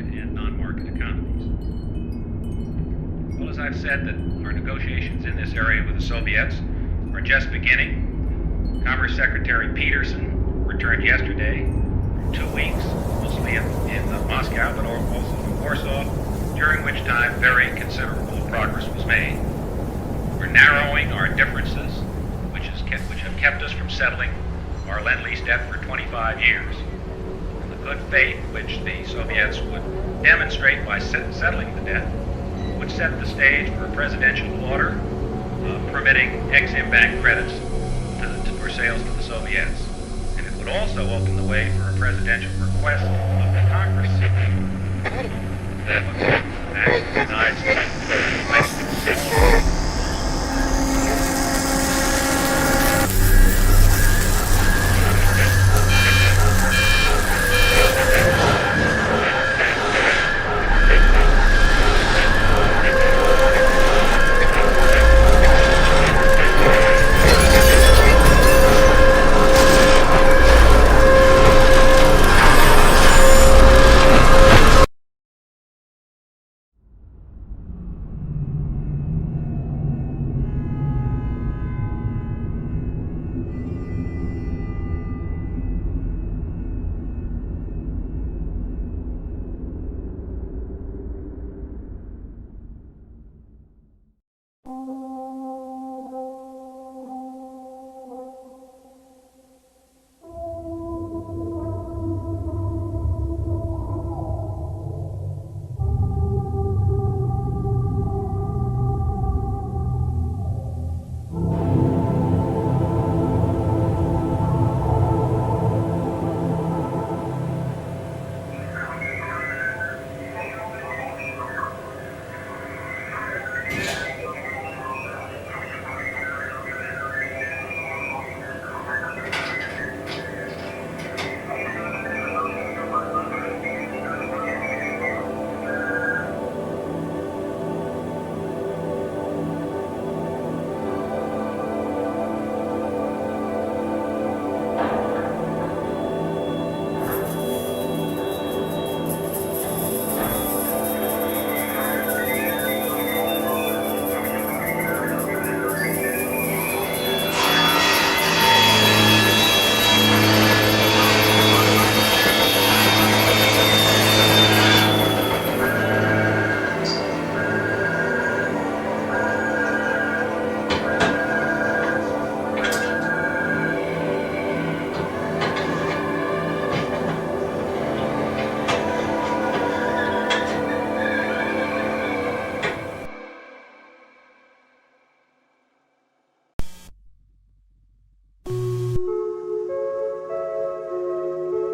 market and non-market economies. Well, as I've said, that our negotiations in this area with the Soviets are just beginning. Commerce Secretary Peterson returned yesterday from 2 weeks, mostly in Moscow, but also from Warsaw, during which time very considerable progress was made. We're narrowing our differences, which have kept us from settling our Lend-Lease debt for 25 years. And the good faith which the Soviets would demonstrate by settling the debt would set the stage for a presidential order permitting Exim Bank credits for sales to the Soviets. And it would also open the way for a presidential request of the Congress that would act the United States.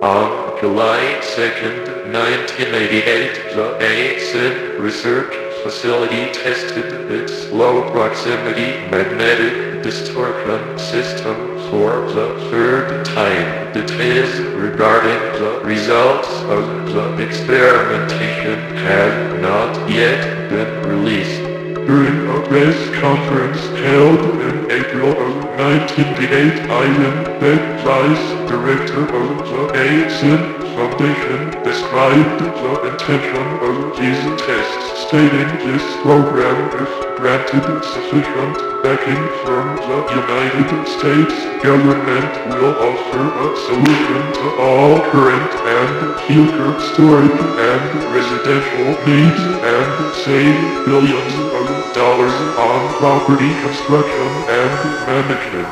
On July 2nd, 1988, the Este Research Facility tested its low-proximity magnetic distortion system for the third time. Details regarding the results of the experimentation have not yet been released. During a press conference held in April of 1988, Ivan Beck, Vice Director of the Este Foundation, described the intention of these tests, stating this program, if granted sufficient backing from the United States government, will offer a solution to all current and future storage and residential needs and save billions of dollars on property construction and management.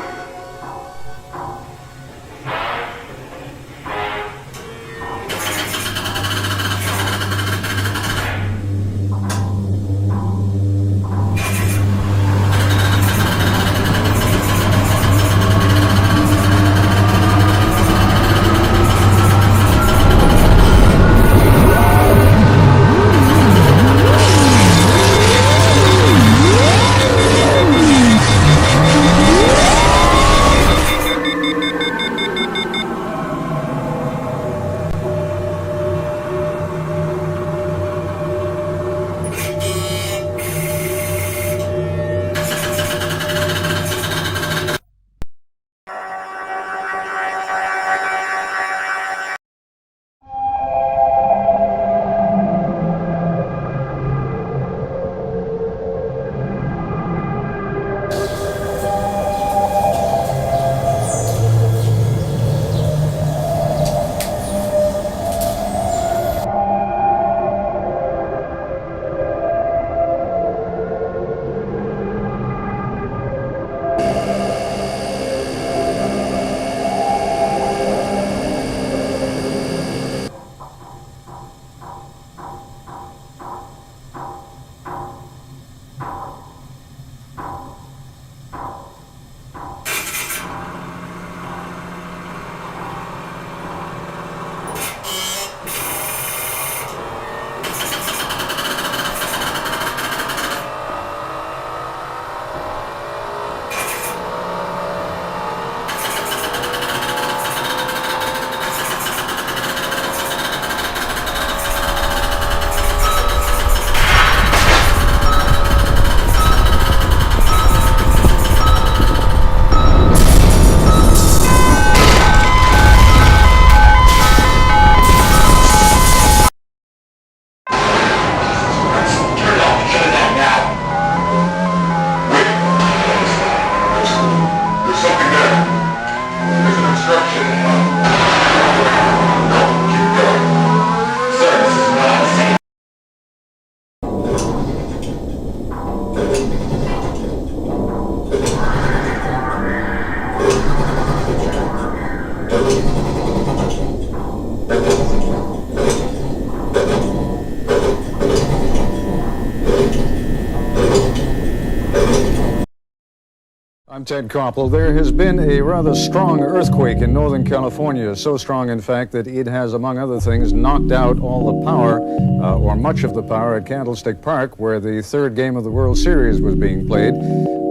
I'm Ted Koppel. There has been a rather strong earthquake in Northern California, so strong, in fact, that it has, among other things, knocked out all the power, or much of the power, at Candlestick Park, where the third game of the World Series was being played.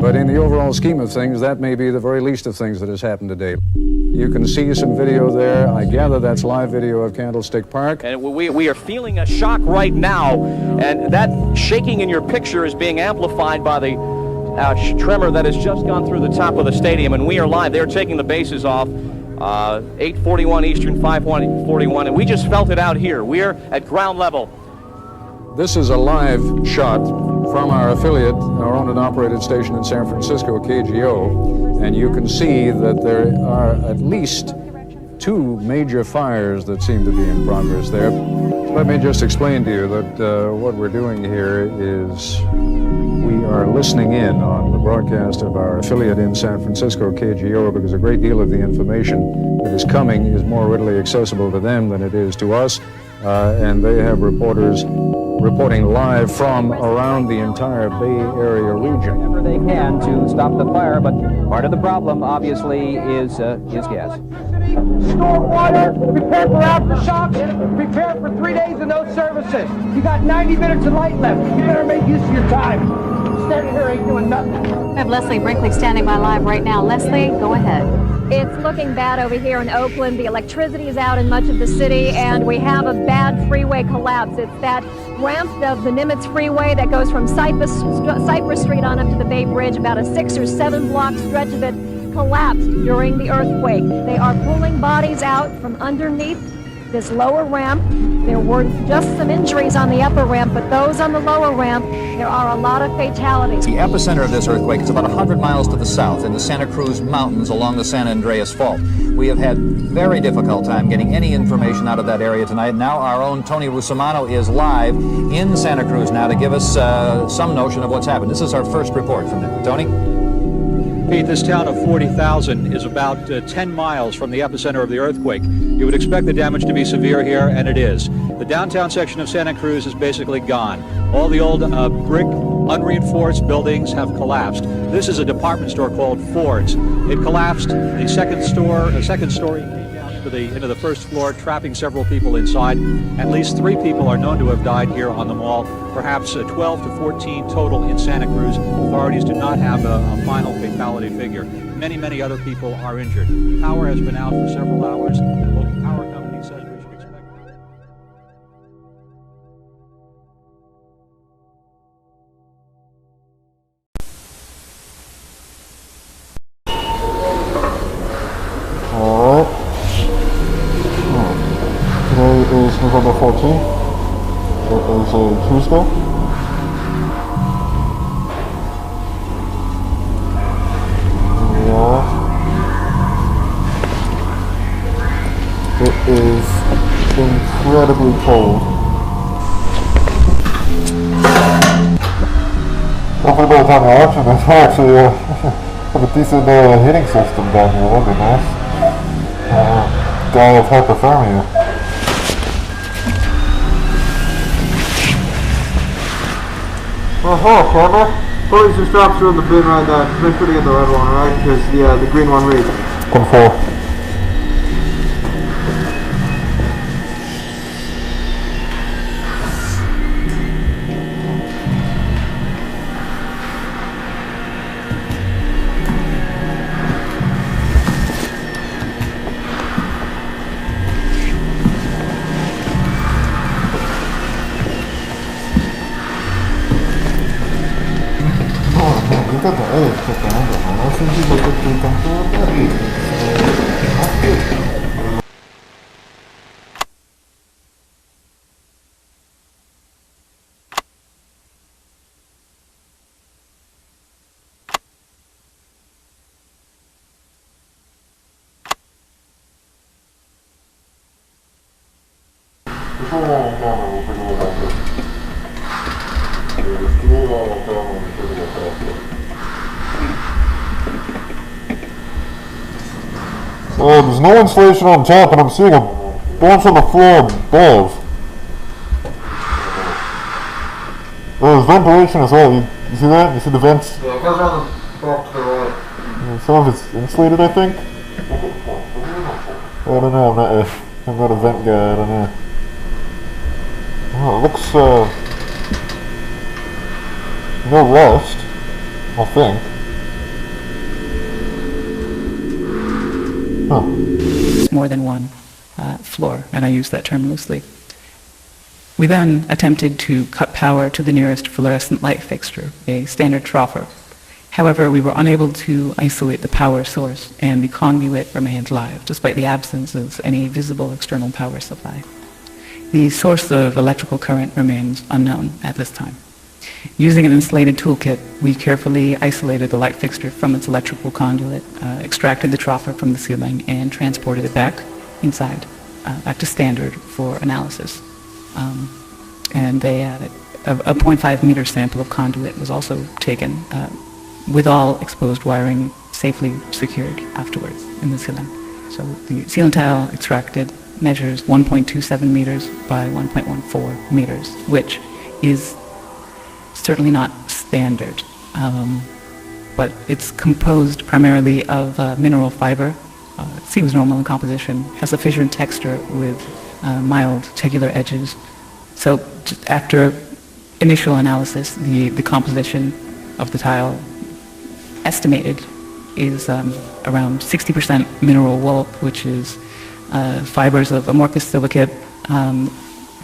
But in the overall scheme of things, that may be the very least of things that has happened today. You can see some video there. I gather that's live video of Candlestick Park. And we are feeling a shock right now, and that shaking in your picture is being amplified by the tremor that has just gone through the top of the stadium, and we are live. They're taking the bases off, 8:41 Eastern, 5:41, and we just felt it out here. We're at ground level. This is a live shot from our affiliate, our owned and operated station in San Francisco, KGO, and you can see that there are at least two major fires that seem to be in progress there. Let me just explain to you that what we're doing here is we are listening in on the broadcast of our affiliate in San Francisco, KGO, because a great deal of the information that is coming is more readily accessible to them than it is to us, and they have reporters reporting live from around the entire Bay Area region. Whatever they can to stop the fire, but part of the problem, obviously, is gas. Store water, prepare for aftershocks, prepare for 3 days of no services. You got 90 minutes of light left. You better make use of your time. Standing here ain't doing nothing. I have Leslie Brinkley standing by live right now. Leslie, go ahead. It's looking bad over here in Oakland. The electricity is out in much of the city, and we have a bad freeway collapse. It's that ramp of the Nimitz Freeway that goes from Cypress Street on up to the Bay Bridge. About a 6 or 7 block stretch of it collapsed during the earthquake. They are pulling bodies out from underneath this lower ramp. There were just some injuries on the upper ramp, but those on the lower ramp, there are a lot of fatalities. The epicenter of this earthquake is about 100 miles to the south in the Santa Cruz Mountains along the San Andreas Fault. We have had very difficult time getting any information out of that area tonight. Now our own Tony Rusomano is live in Santa Cruz now to give us some notion of what's happened. This is our first report from there. Tony? Pete, this town of 40,000 is about 10 miles from the epicenter of the earthquake. You would expect the damage to be severe here, and it is. The downtown section of Santa Cruz is basically gone. All the old brick, unreinforced buildings have collapsed. This is a department store called Ford's. It collapsed. The second story came down into the first floor, trapping several people inside. At least 3 people are known to have died here on the mall, perhaps 12 to 14 total in Santa Cruz. Authorities do not have a final fatality figure. Many, many other people are injured. Power has been out for several hours. The local power company says we should expect... Today is November 14th. It is a Tuesday. It is incredibly cold. Hopefully by the time you're watching this, we'll actually have a decent heating system down here. That'd be nice. Die of hypothermia. Oh, camera. Put your straps are in the bin right there. Make sure to get the red one, right? Because the green one reads. 10-4. There's no insulation on top, and I'm seeing a bunch on the floor above. There's ventilation as well. You see that? You see the vents? Yeah, it goes on the back to the right. Some of it's insulated, I think. I don't know, I'm not a vent guy, I don't know. Oh, it looks, no rust, I think. Huh. More than one floor, and I use that term loosely. We then attempted to cut power to the nearest fluorescent light fixture, a standard troffer. However, we were unable to isolate the power source, and the conduit remained live, despite the absence of any visible external power supply. The source of electrical current remains unknown at this time. Using an insulated toolkit, we carefully isolated the light fixture from its electrical conduit, extracted the troffer from the ceiling, and transported it back inside, back to standard for analysis. And a 0.5 meter sample of conduit was also taken, with all exposed wiring safely secured afterwards in the ceiling. So the ceiling tile extracted measures 1.27 meters by 1.14 meters, which is certainly not standard, but it's composed primarily of mineral fiber. Seems normal in composition, has a fissured texture with mild tegular edges. So just after initial analysis, the composition of the tile estimated is around 60% mineral wool, which is fibers of amorphous silicate,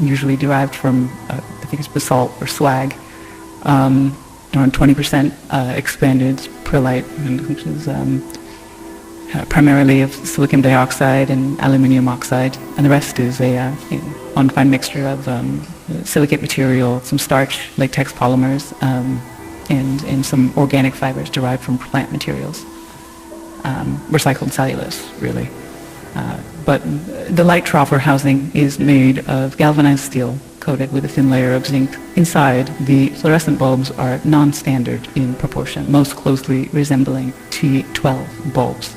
usually derived from, I think it's basalt or slag, around 20% expanded perlite, which is primarily of silicon dioxide and aluminium oxide, and the rest is a undefined mixture of silicate material, some starch, latex polymers, and some organic fibers derived from plant materials, recycled cellulose, really. But the light troffer housing is made of galvanized steel coated with a thin layer of zinc. Inside, the fluorescent bulbs are non-standard in proportion, most closely resembling T12 bulbs.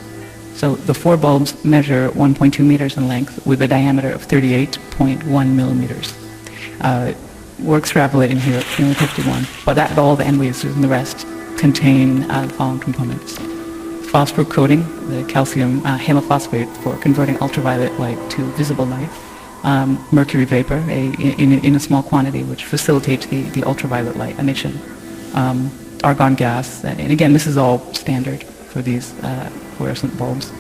So the 4 bulbs measure 1.2 meters in length with a diameter of 38.1 millimeters. We're extrapolating here at 351, but that all the end waves and the rest contain the following components. Phosphor coating, the calcium halophosphate for converting ultraviolet light to visible light, mercury vapor in a small quantity which facilitates the ultraviolet light emission, argon gas, and again this is all standard for these fluorescent bulbs,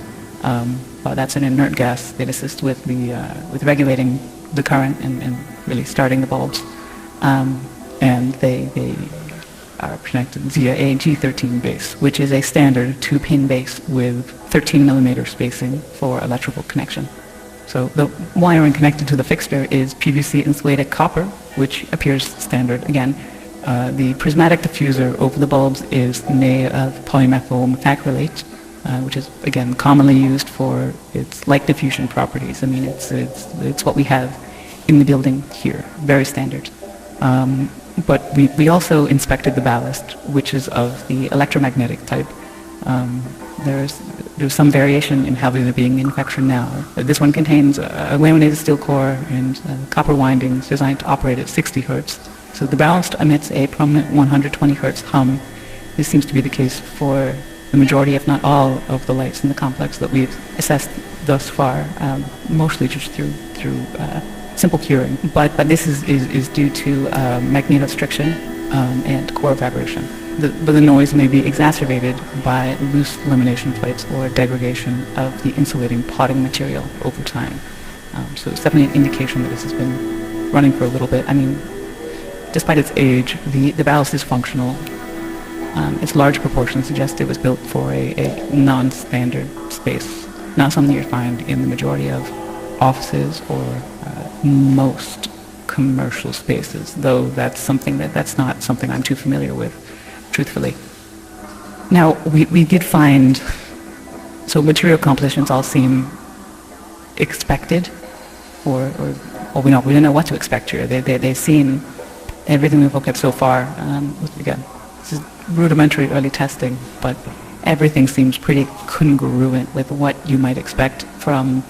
but that's an inert gas that assists with regulating the current and really starting the bulbs, and they are connected via a G13 base, which is a standard 2-pin base with 13 millimeter spacing for electrical connection. So the wiring connected to the fixture is PVC insulated copper, which appears standard again. The prismatic diffuser over the bulbs is made of polymethyl methacrylate, which is again commonly used for its light diffusion properties. I mean, it's what we have in the building here, very standard. But we also inspected the ballast, which is of the electromagnetic type. There's some variation in how they're being manufactured now. This one contains a laminated steel core and copper windings designed to operate at 60 hertz. So the ballast emits a prominent 120 hertz hum. This seems to be the case for the majority, if not all, of the lights in the complex that we've assessed thus far, mostly just through simple curing. But this is due to magnetostriction and core vibration. But the noise may be exacerbated by loose lamination plates or degradation of the insulating potting material over time. So it's definitely an indication that this has been running for a little bit. I mean, despite its age, the ballast is functional. Its large proportions suggest it was built for a non-standard space, not something you find in the majority of offices or most commercial spaces, though that's not something I'm too familiar with, truthfully. Now, we did find, so material compositions all seem expected, or we don't know what to expect here. They seem, everything we've looked at so far, again, this is rudimentary early testing, but everything seems pretty congruent with what you might expect from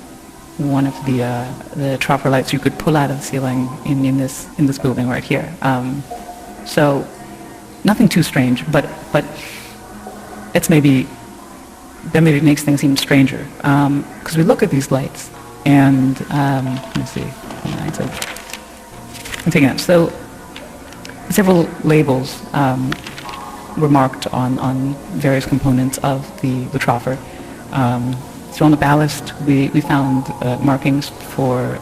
one of the troffer lights you could pull out of the ceiling in this building right here. So nothing too strange, but let's maybe then maybe it makes things even stranger. Because we look at these lights, and let me see. I'm taking it. So several labels were marked on various components of the troffer. So on the ballast, we found markings for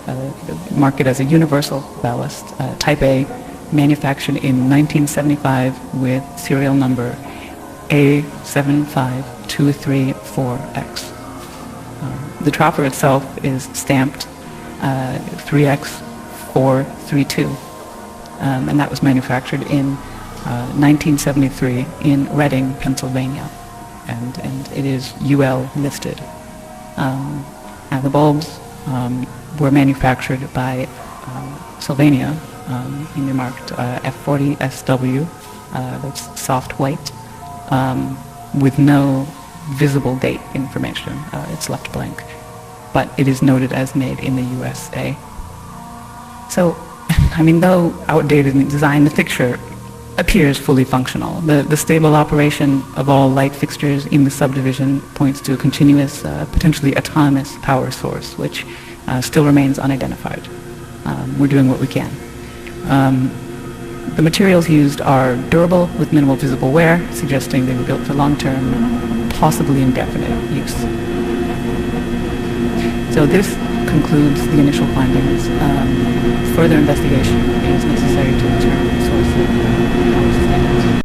mark it as a universal ballast, Type A, manufactured in 1975 with serial number A75234X. The troffer itself is stamped 3X432, and that was manufactured in 1973 in Reading, Pennsylvania, and it is UL listed. And the bulbs were manufactured by Sylvania, and they're marked F40SW, that's soft white, with no visible date information. It's left blank, but it is noted as made in the USA. So, I mean, though outdated in design, the fixture appears fully functional. The stable operation of all light fixtures in the subdivision points to a continuous, potentially autonomous power source, which still remains unidentified. We're doing what we can. The materials used are durable with minimal visible wear, suggesting they were built for long-term, possibly indefinite use. So this concludes the initial findings. Further investigation is necessary to determine the source of power sustainability.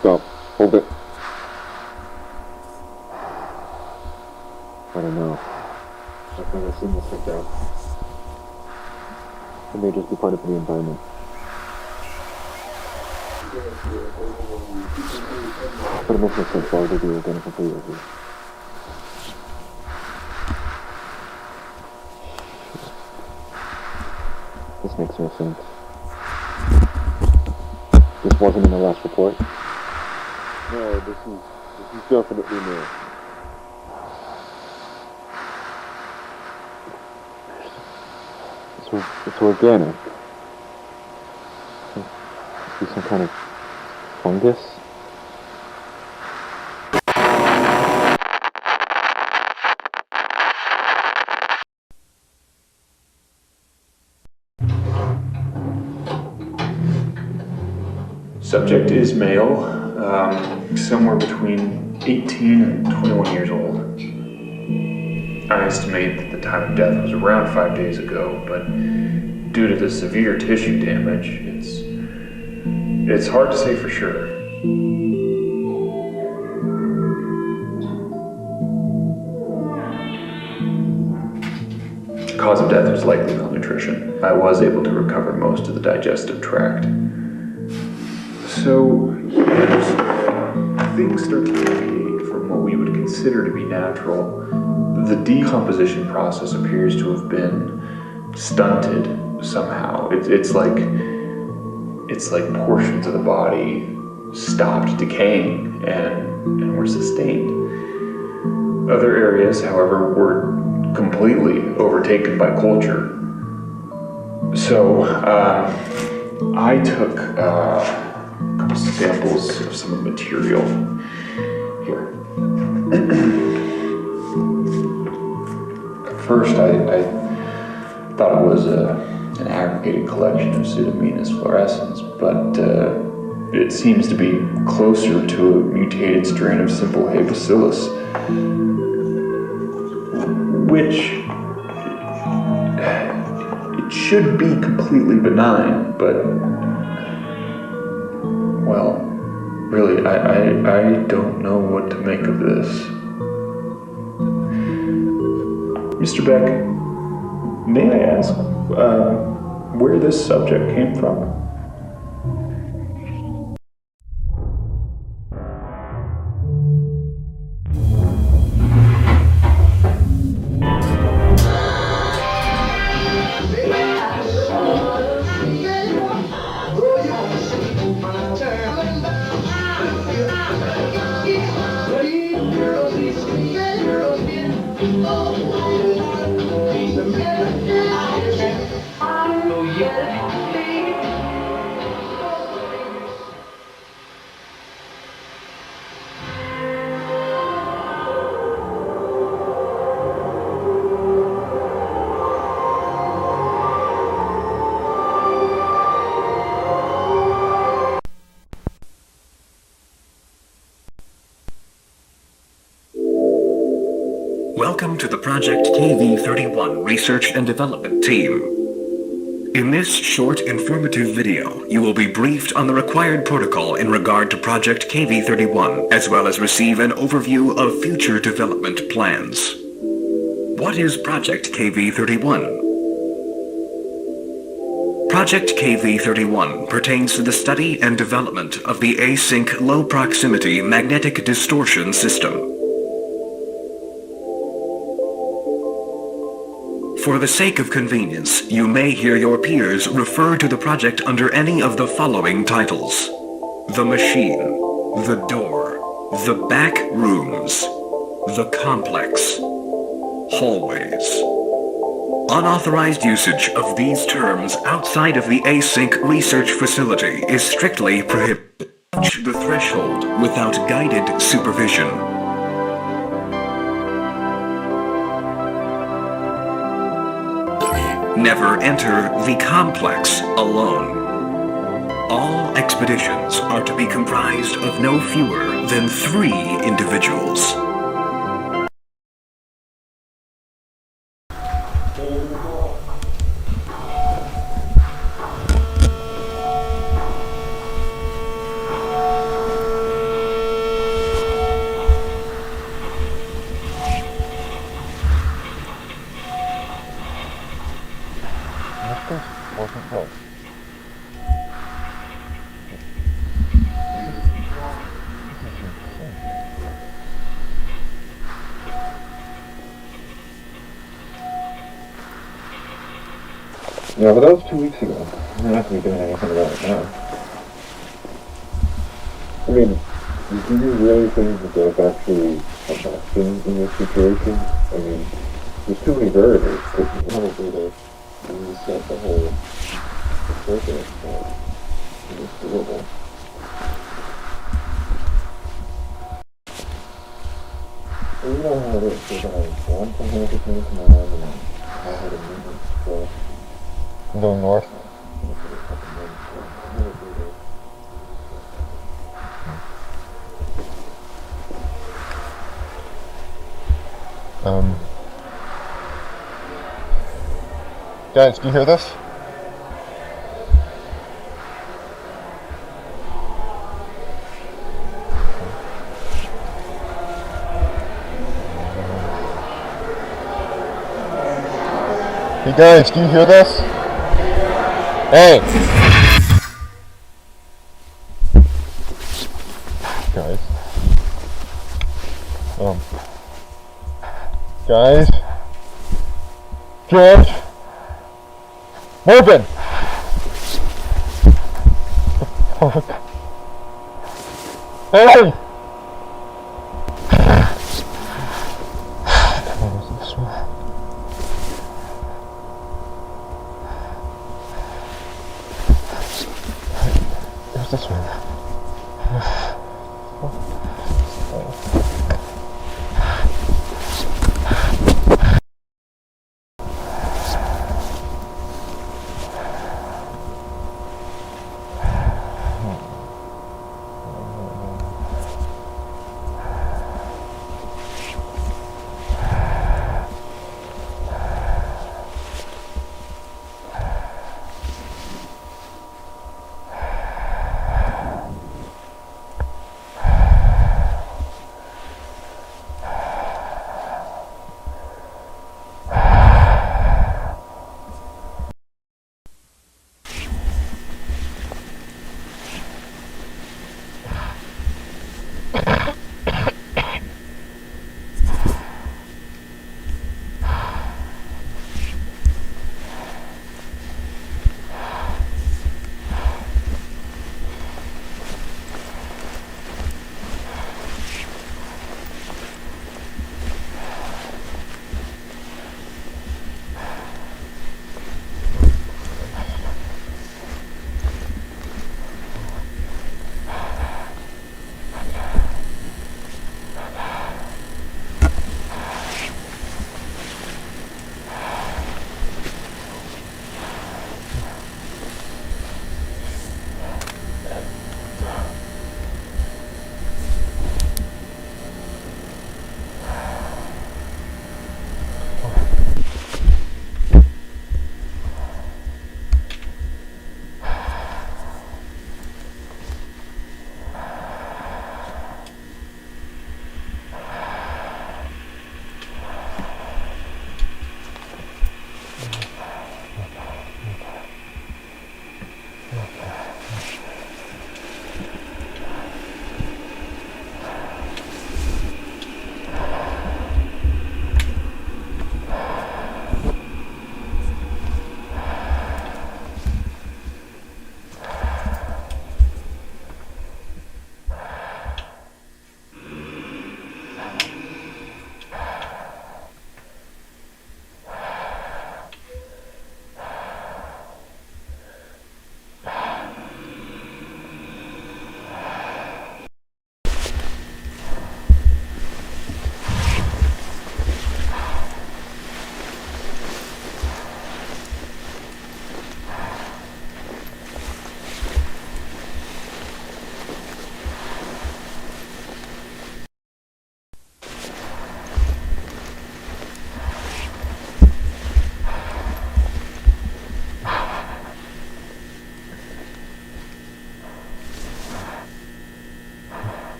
Stop. Hold it. I don't know. I've never seen this like that. It may just be part of the environment. But it makes no sense. Why would they be identical for you? This makes no sense. This wasn't in the last report? No, this is definitely new. It's organic. Is some kind of fungus? Subject is male, somewhere between 18 and 21 years old. I estimate that the time of death was around 5 days ago, but due to the severe tissue damage, it's hard to say for sure. The cause of death was likely malnutrition. I was able to recover most of the digestive tract. So, as things start to deviate from what we would consider to be natural, the decomposition process appears to have been stunted somehow. It's like portions of the body stopped decaying and were sustained. Other areas, however, were completely overtaken by culture. So I took a couple samples of some of the material here. At first, I thought it was an aggregated collection of Pseudomonas fluorescens, but it seems to be closer to a mutated strain of simple hay bacillus, which it should be completely benign, but, well, really, I don't know what to make of this. Mr. Beck, may I ask where this subject came from? Welcome to the Project KV-31 Research and Development Team. In this short, informative video, you will be briefed on the required protocol in regard to Project KV-31, as well as receive an overview of future development plans. What is Project KV-31? Project KV-31 pertains to the study and development of the async low-proximity magnetic distortion system. For the sake of convenience, you may hear your peers refer to the project under any of the following titles: the machine, the door, the back rooms, the complex, hallways. Unauthorized usage of these terms outside of the async research facility is strictly prohibited. Touch the threshold without guided supervision. Never enter the complex alone. All expeditions are to be comprised of no fewer than 3 individuals. Yeah, but that was 2 weeks ago. We're not going to be doing anything about it now. I mean, do you really think that there's actually a vaccine in this situation? I mean, there's too many variables. Probably to reset the whole circuit. It's doable. Well, you know how it is. There's one thing happening tomorrow, and then I had a meeting, so I'm going north. Guys, do you hear this? Hey guys, do you hear this? Hey! Guys. Guys. George. Open. Hey. There's this one.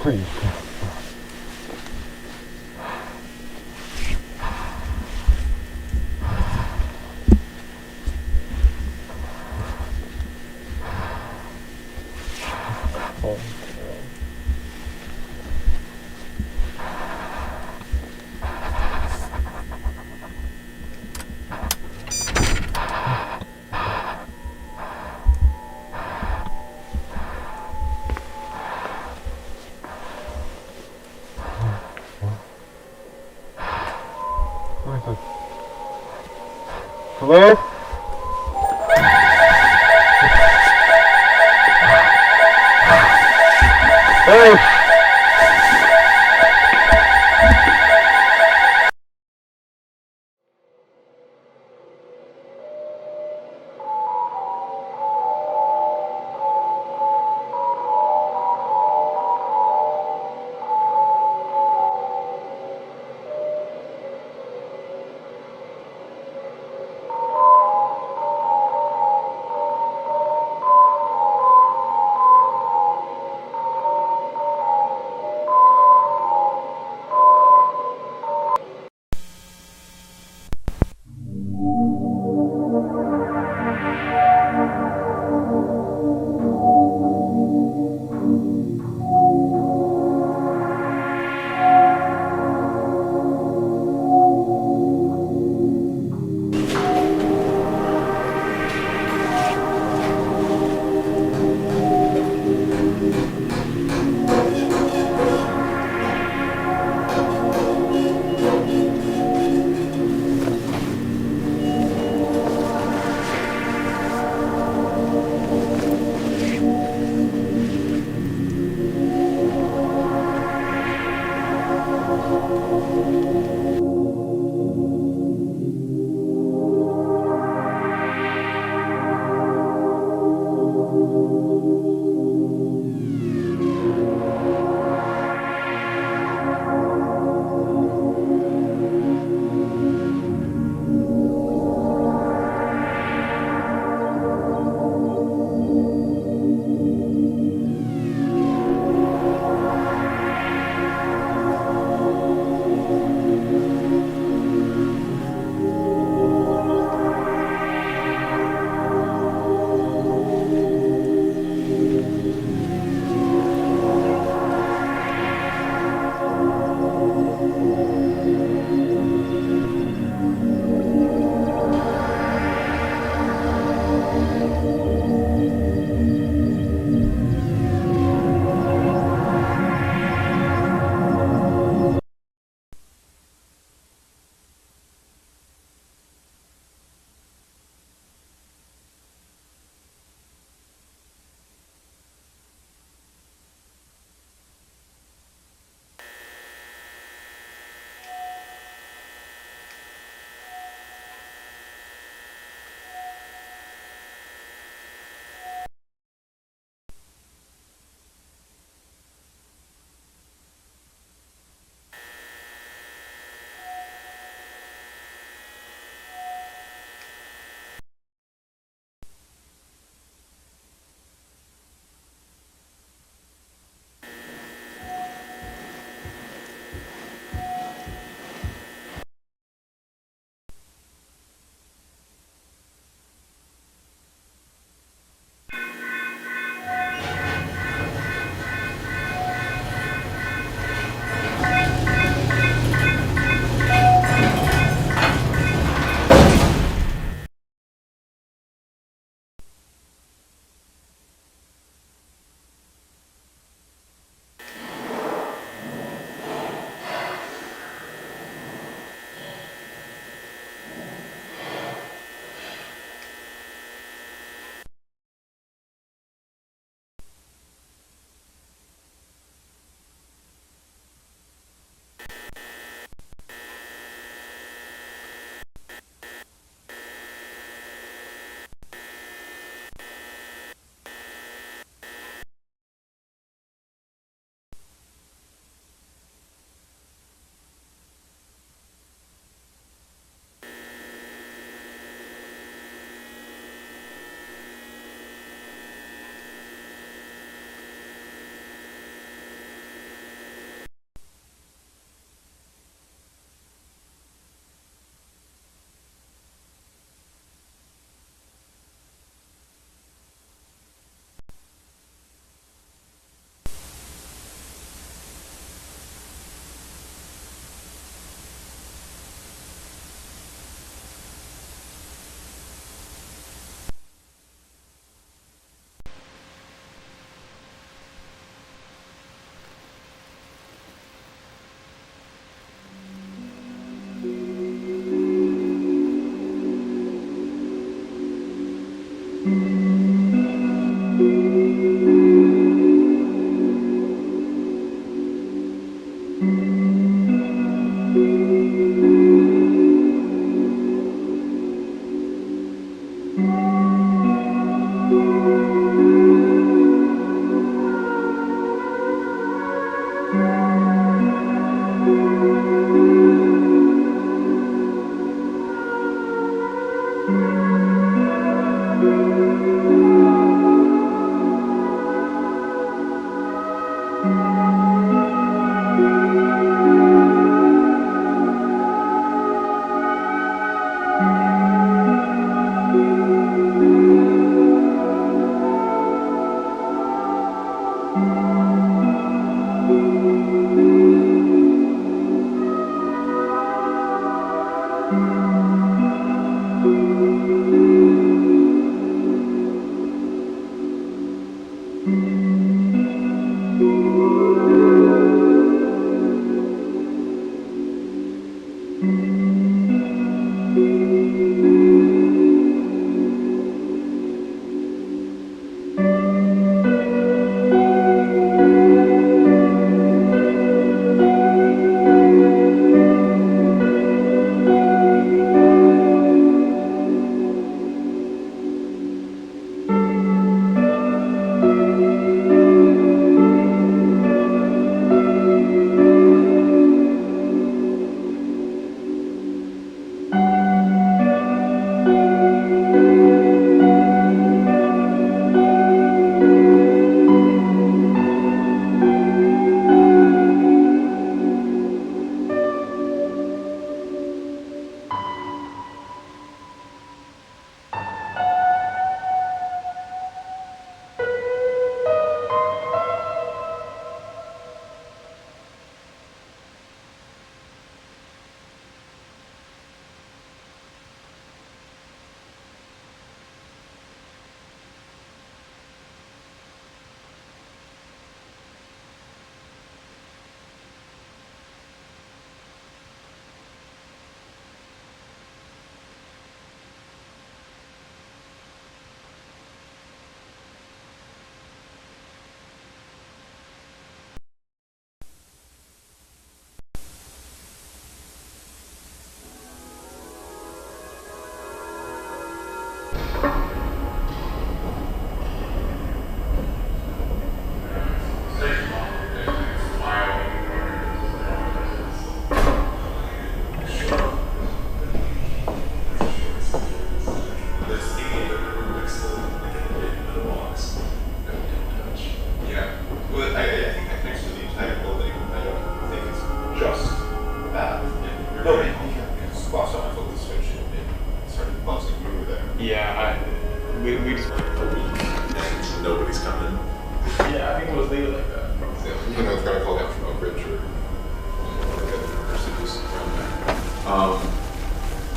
Please. Hello? Hey!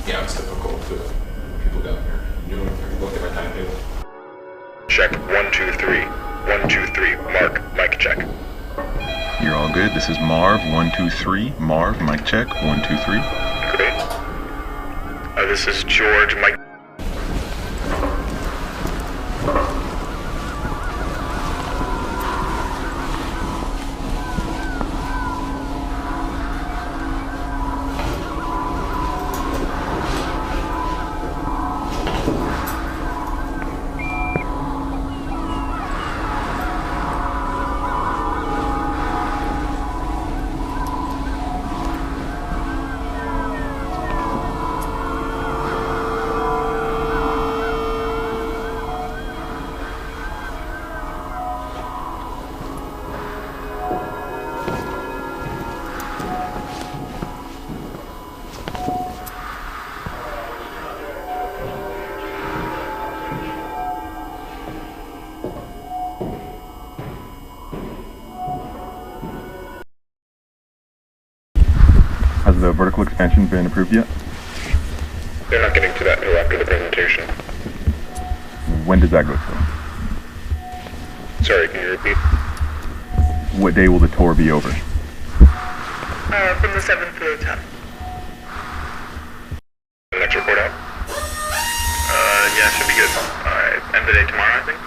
Yeah, it's difficult to people down here. You know, if you look at my timetable. Check 1, 2, 3. 1, 2, 3. Mark, mic check. You're all good. This is Marv, 1, 2, 3. Marv, mic check, 1, 2, 3. Great. This is George, mic. Has the vertical expansion been approved yet? They're not getting to that until after the presentation. When does that go to? Sorry, can you repeat? What day will the tour be over? From the 7th to the 10th. Next report out? Yeah, should be good. End of the day tomorrow, I think.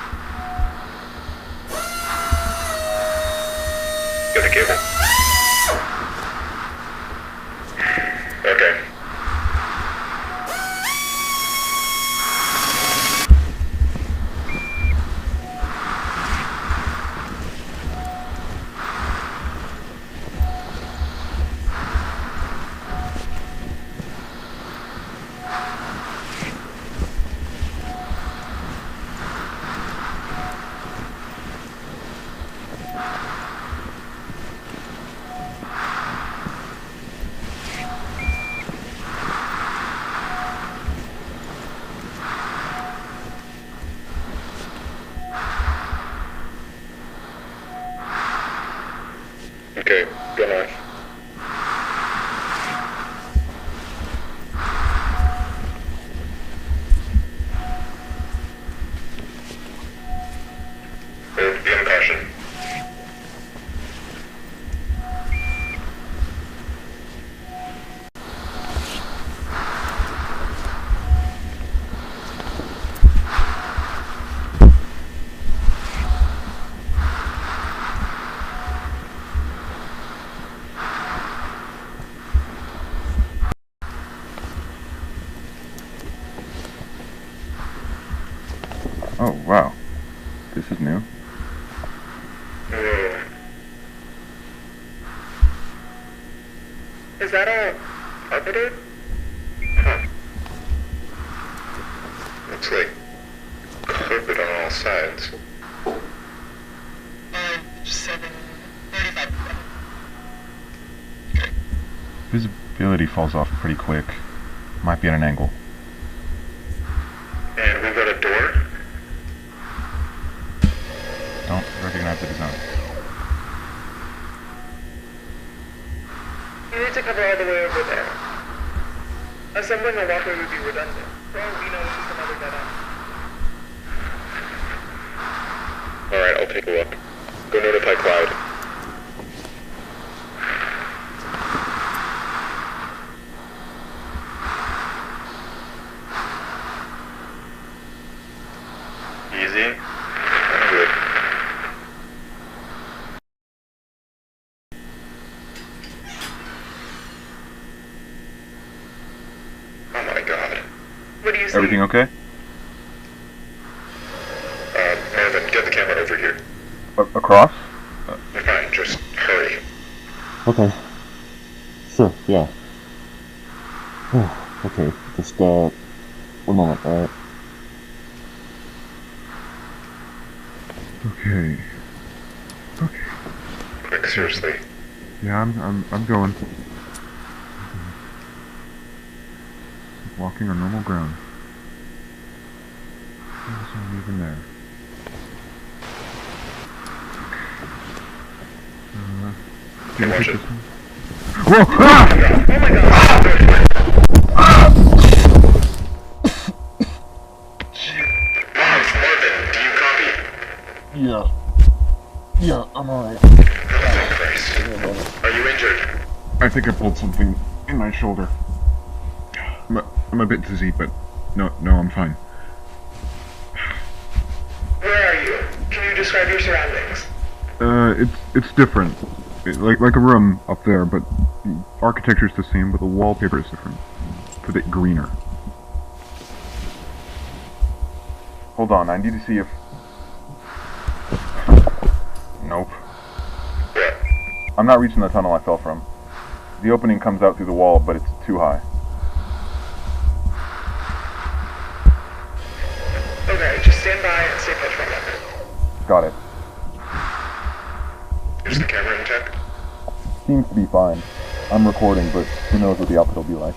Get the cable. Okay, go north. Be on caution. Oh, wow. This is new. Whoa. Is that all carpeted? Huh. Looks like carpet on all sides. 7:35. Visibility falls off pretty quick. Might be at an angle. And we've got a door? Don't recognize the design. You need to cover all the way over there. Assembling a walkway would be redundant. For all we know, it's just another dead end. Alright, I'll take a look. Go notify Cloud. Easy. Good. Oh my god. What do you see? Everything okay? Marvin, get the camera over here. Across? Fine, just hurry. Okay. Sure, yeah. Okay, just, 1 moment, alright? Okay. Okay. Quick, seriously. Yeah, I'm going. Walking on normal ground. There's not even there. Okay, watch it. Whoa! Ah! Oh my god! Marvin, do you copy? Yeah. Yeah, I'm alright. Oh, thank Christ. Are you injured? I think I pulled something in my shoulder. I'm a bit dizzy, but no, I'm fine. Where are you? Can you describe your surroundings? It's different. Like a room up there, but the architecture's the same, but the wallpaper is different. It's a bit greener. Hold on, I need to see if... Nope. I'm not reaching the tunnel I fell from. The opening comes out through the wall, but it's too high. Okay, just stand by and stay put for a moment. Got it. Is the camera intact? Seems to be fine. I'm recording, but who knows what the output will be like.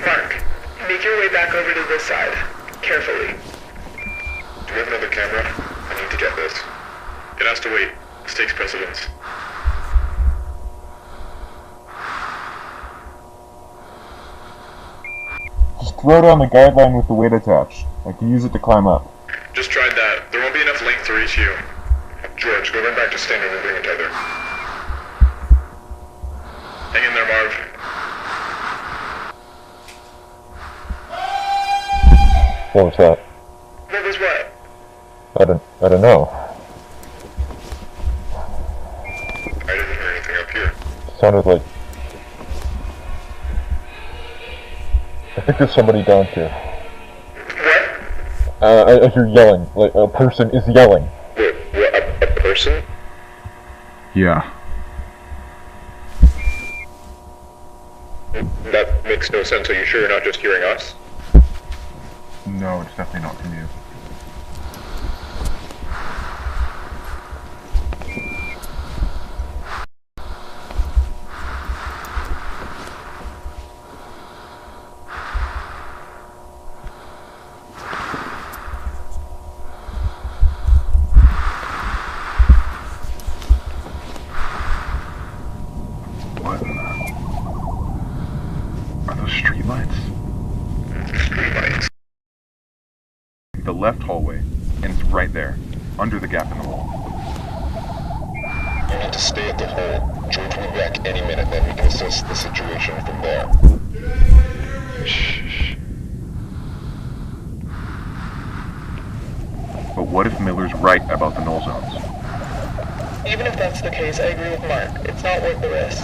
Mark, make your way back over to this side. Carefully. Do we have another camera? I need to get this. It has to wait. This takes precedence. Just throw down the guideline with the weight attached. I can use it to climb up. Just tried that. There won't be enough length to reach you. George, go run back to standard and bring a tether. Hang in there, Marv. What was that? What was what? I don't know. I didn't hear anything up here. Sounded like... I think there's somebody down here. What? I hear yelling. Like, a person is yelling. A person? Yeah. That makes no sense. Are you sure you're not just hearing us? No, it's definitely not from you. under the gap in the wall. You need to stay at the hole. George will be back any minute, then we can assess the situation from there. But what if Miller's right about the null zones? Even if that's the case, I agree with Mark. It's not worth the risk.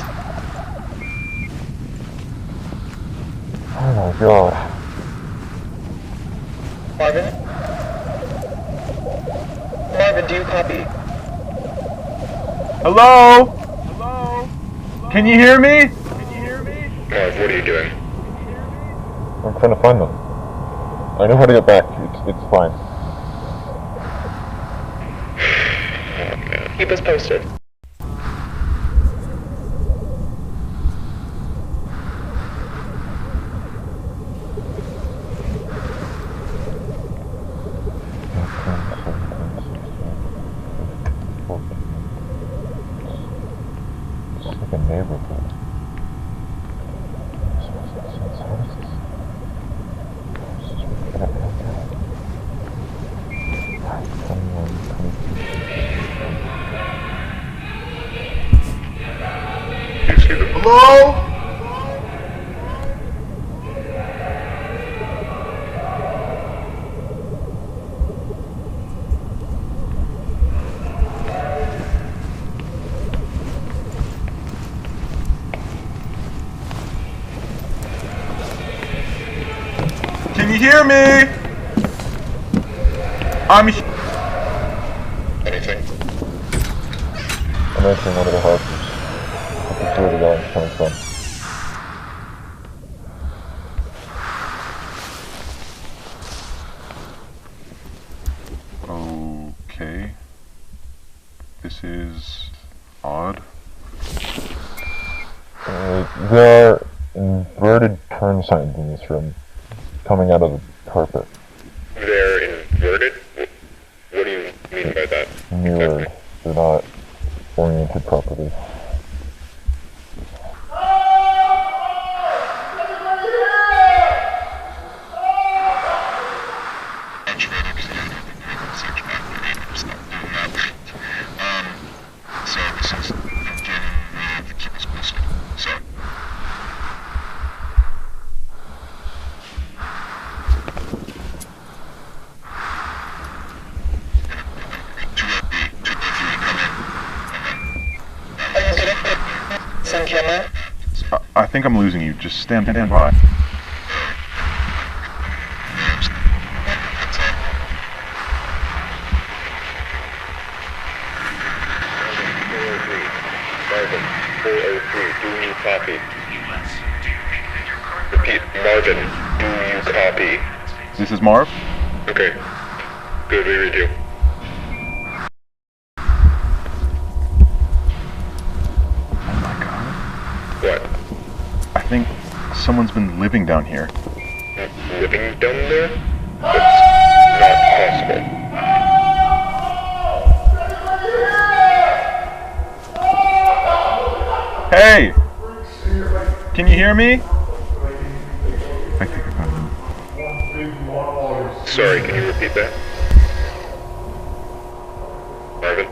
Oh my god. Marvin? Marvin, do you copy? Hello? Hello? Can you hear me? Marv, what are you doing? I'm trying to find them. I know how to get back. It's fine. Keep us posted. It's like a neighborhood. Hello? Can you hear me? Anything? I'm entering one of the houses. I can see where the yelling's coming from. Okay. This is odd. There are inverted turn signs in this room, coming out of the carpet. They're inverted? What do you mean by that? Mirrored. They're not oriented properly. I think I'm losing you. Just stand by. Marvin, 403, do you copy? Repeat, Marvin, do you copy? This is Marv? Okay. Good, we read you. What? I think someone's been living down here. Living down there? That's not possible. Hey! Can you hear me? I think I got him. Sorry, can you repeat that? Marvin?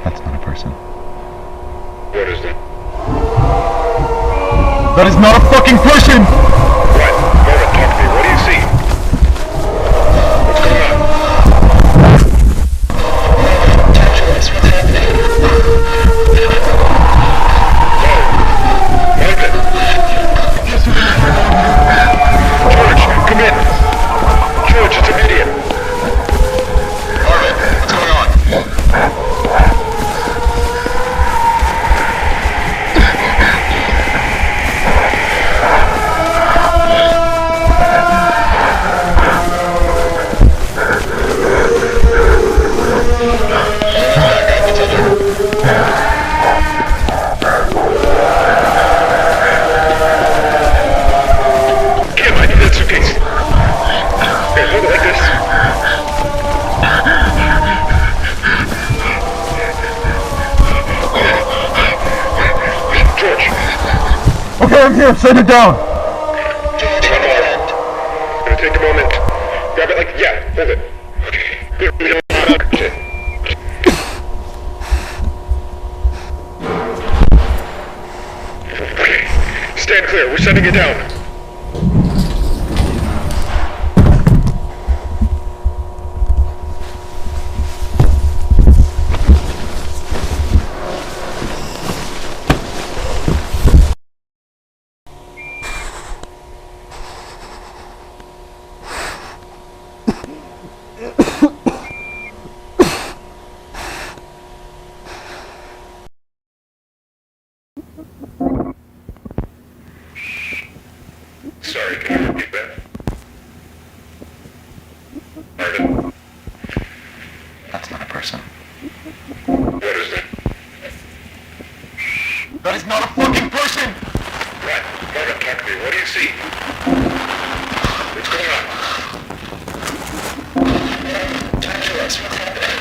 That's not a person. What is that? That is not a fucking person! What? Marvin, talk to me. What do you see? What's going on? Talk to us. What's happening? Marvin! George, come in! George, it's immediate! Marvin, what's going on? Kim, I need that suitcase. Here, hold it like this. George. Okay, I'm here. Set it down. George, one more. It's gonna take a moment. Grab it like, yeah, hold it. Okay, good. clear. We're sending it down. Sorry, can you repeat that? Pardon? That's not a person. What is that? That is not a fucking person! What? Morgan, talk to me. What do you see? What's going on? Talk to us. What's happening?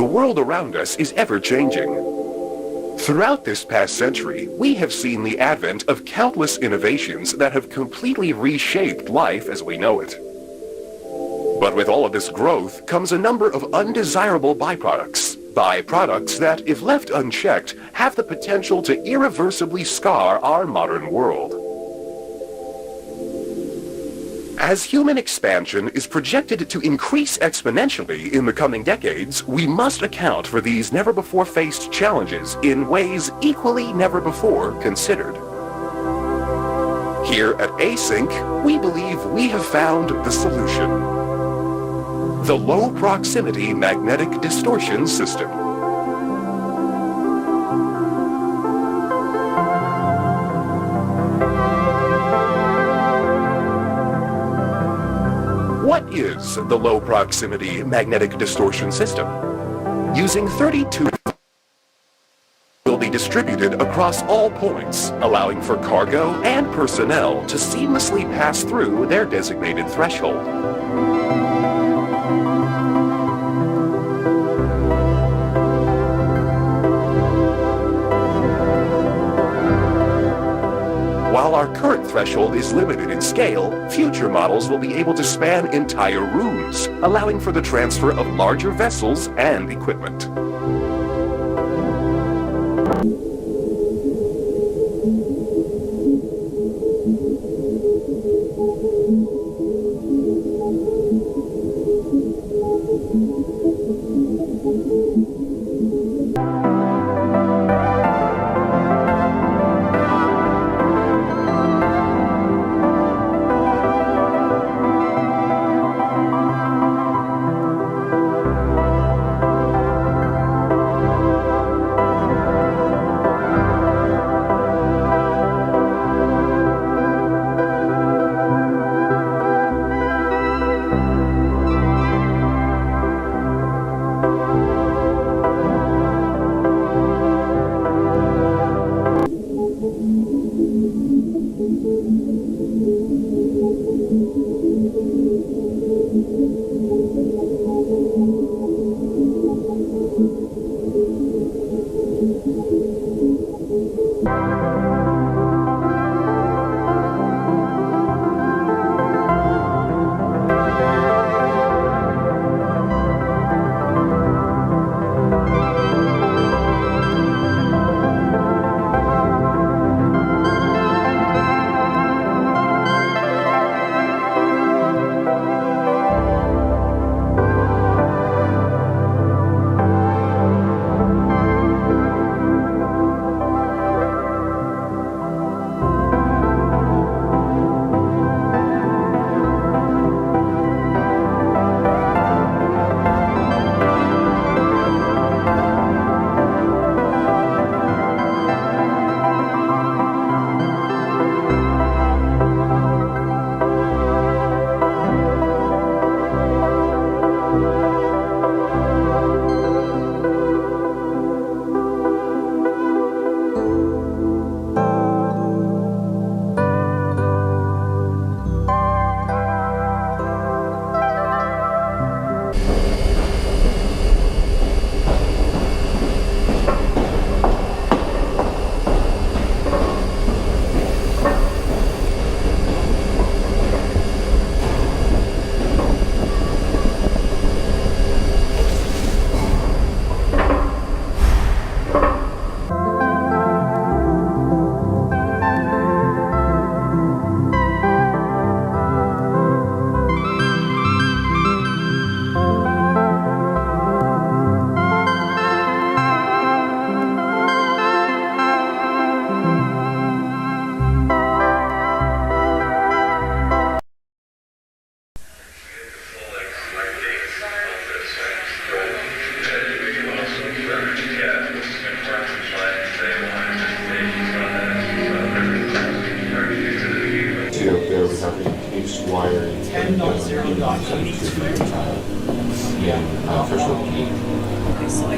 world around us is ever changing. Throughout this past century, we have seen the advent of countless innovations that have completely reshaped life as we know it. But with all of this growth comes a number of undesirable byproducts that, if left unchecked, have the potential to irreversibly scar our modern world. As human expansion is projected to increase exponentially in the coming decades, we must account for these never-before-faced challenges in ways equally never-before considered. Here at Async, we believe we have found the solution: the low-proximity magnetic distortion system. What is the low-proximity magnetic distortion system? Using 32 will be distributed across all points, allowing for cargo and personnel to seamlessly pass through their designated threshold. While our current threshold is limited in scale, future models will be able to span entire rooms, allowing for the transfer of larger vessels and equipment. wiring. 10.0.82. Yeah, threshold key. Okay, so I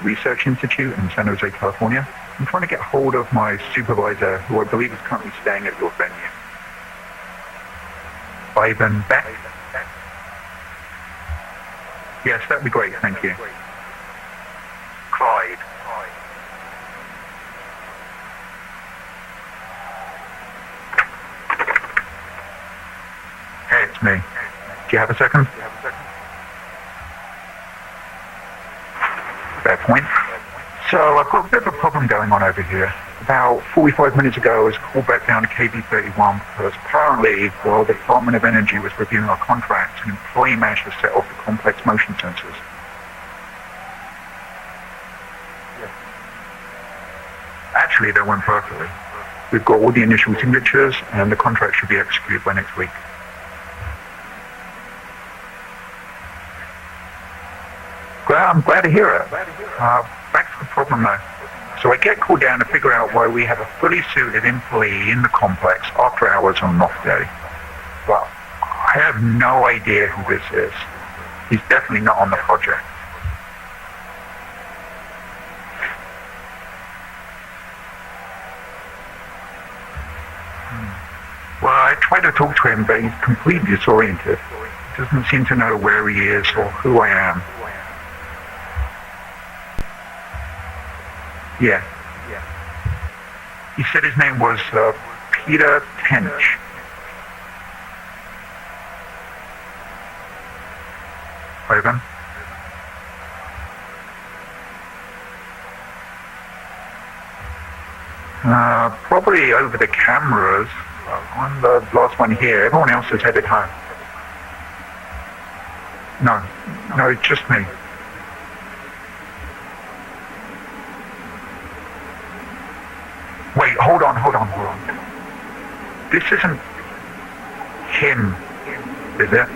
Research Institute in San Jose, California. I'm trying to get hold of my supervisor, who I believe is currently staying at your venue. Ivan Beck? Yes, that'd be great, thank you. Clyde. Hey, it's me. Do you have a second? Fair point. So I've got a bit of a problem going on over here. About 45 minutes ago, I was called back down to KV-31 because apparently, while the Department of Energy was reviewing our contract, an employee managed to set off the complex motion sensors. Actually, they went perfectly. We've got all the initial signatures, and the contract should be executed by next week. Well, I'm glad to hear it. Back to the problem though. So I get called down to figure out why we have a fully suited employee in the complex after hours on an off day. Well, I have no idea who this is. He's definitely not on the project. Well, I tried to talk to him, but he's completely disoriented. He doesn't seem to know where he is or who I am. Yeah. He said his name was Peter Tench. Ivan? Probably over the cameras. I'm the last one here. Everyone else is headed home. No, it's just me. Wait, hold on. This isn't him, is it?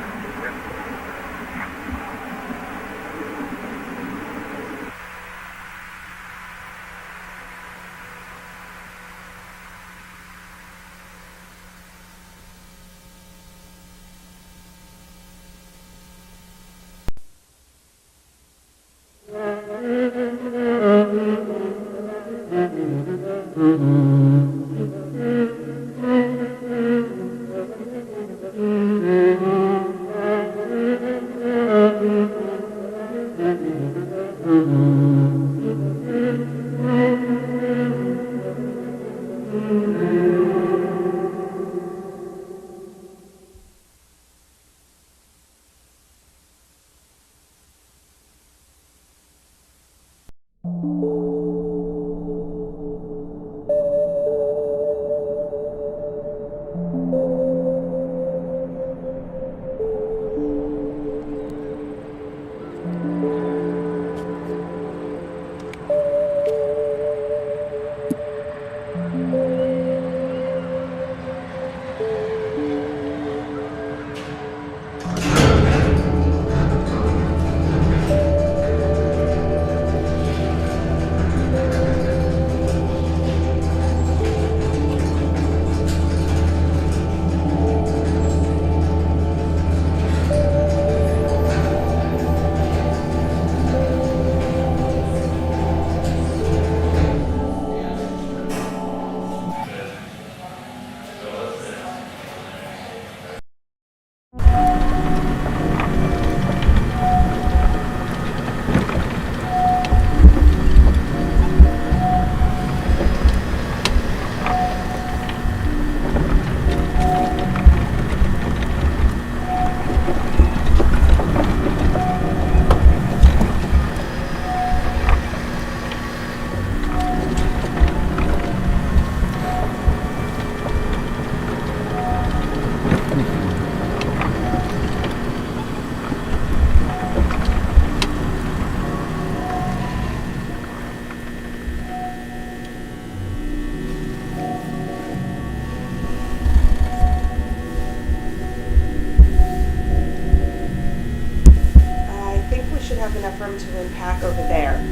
enough room to unpack over there.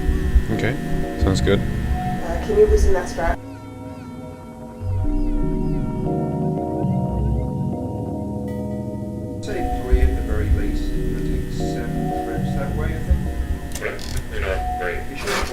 Okay, sounds good. Can you loosen that strap? Say 3 at the very least. We're going to take 7 trips that way, I think. Yeah, great. We should have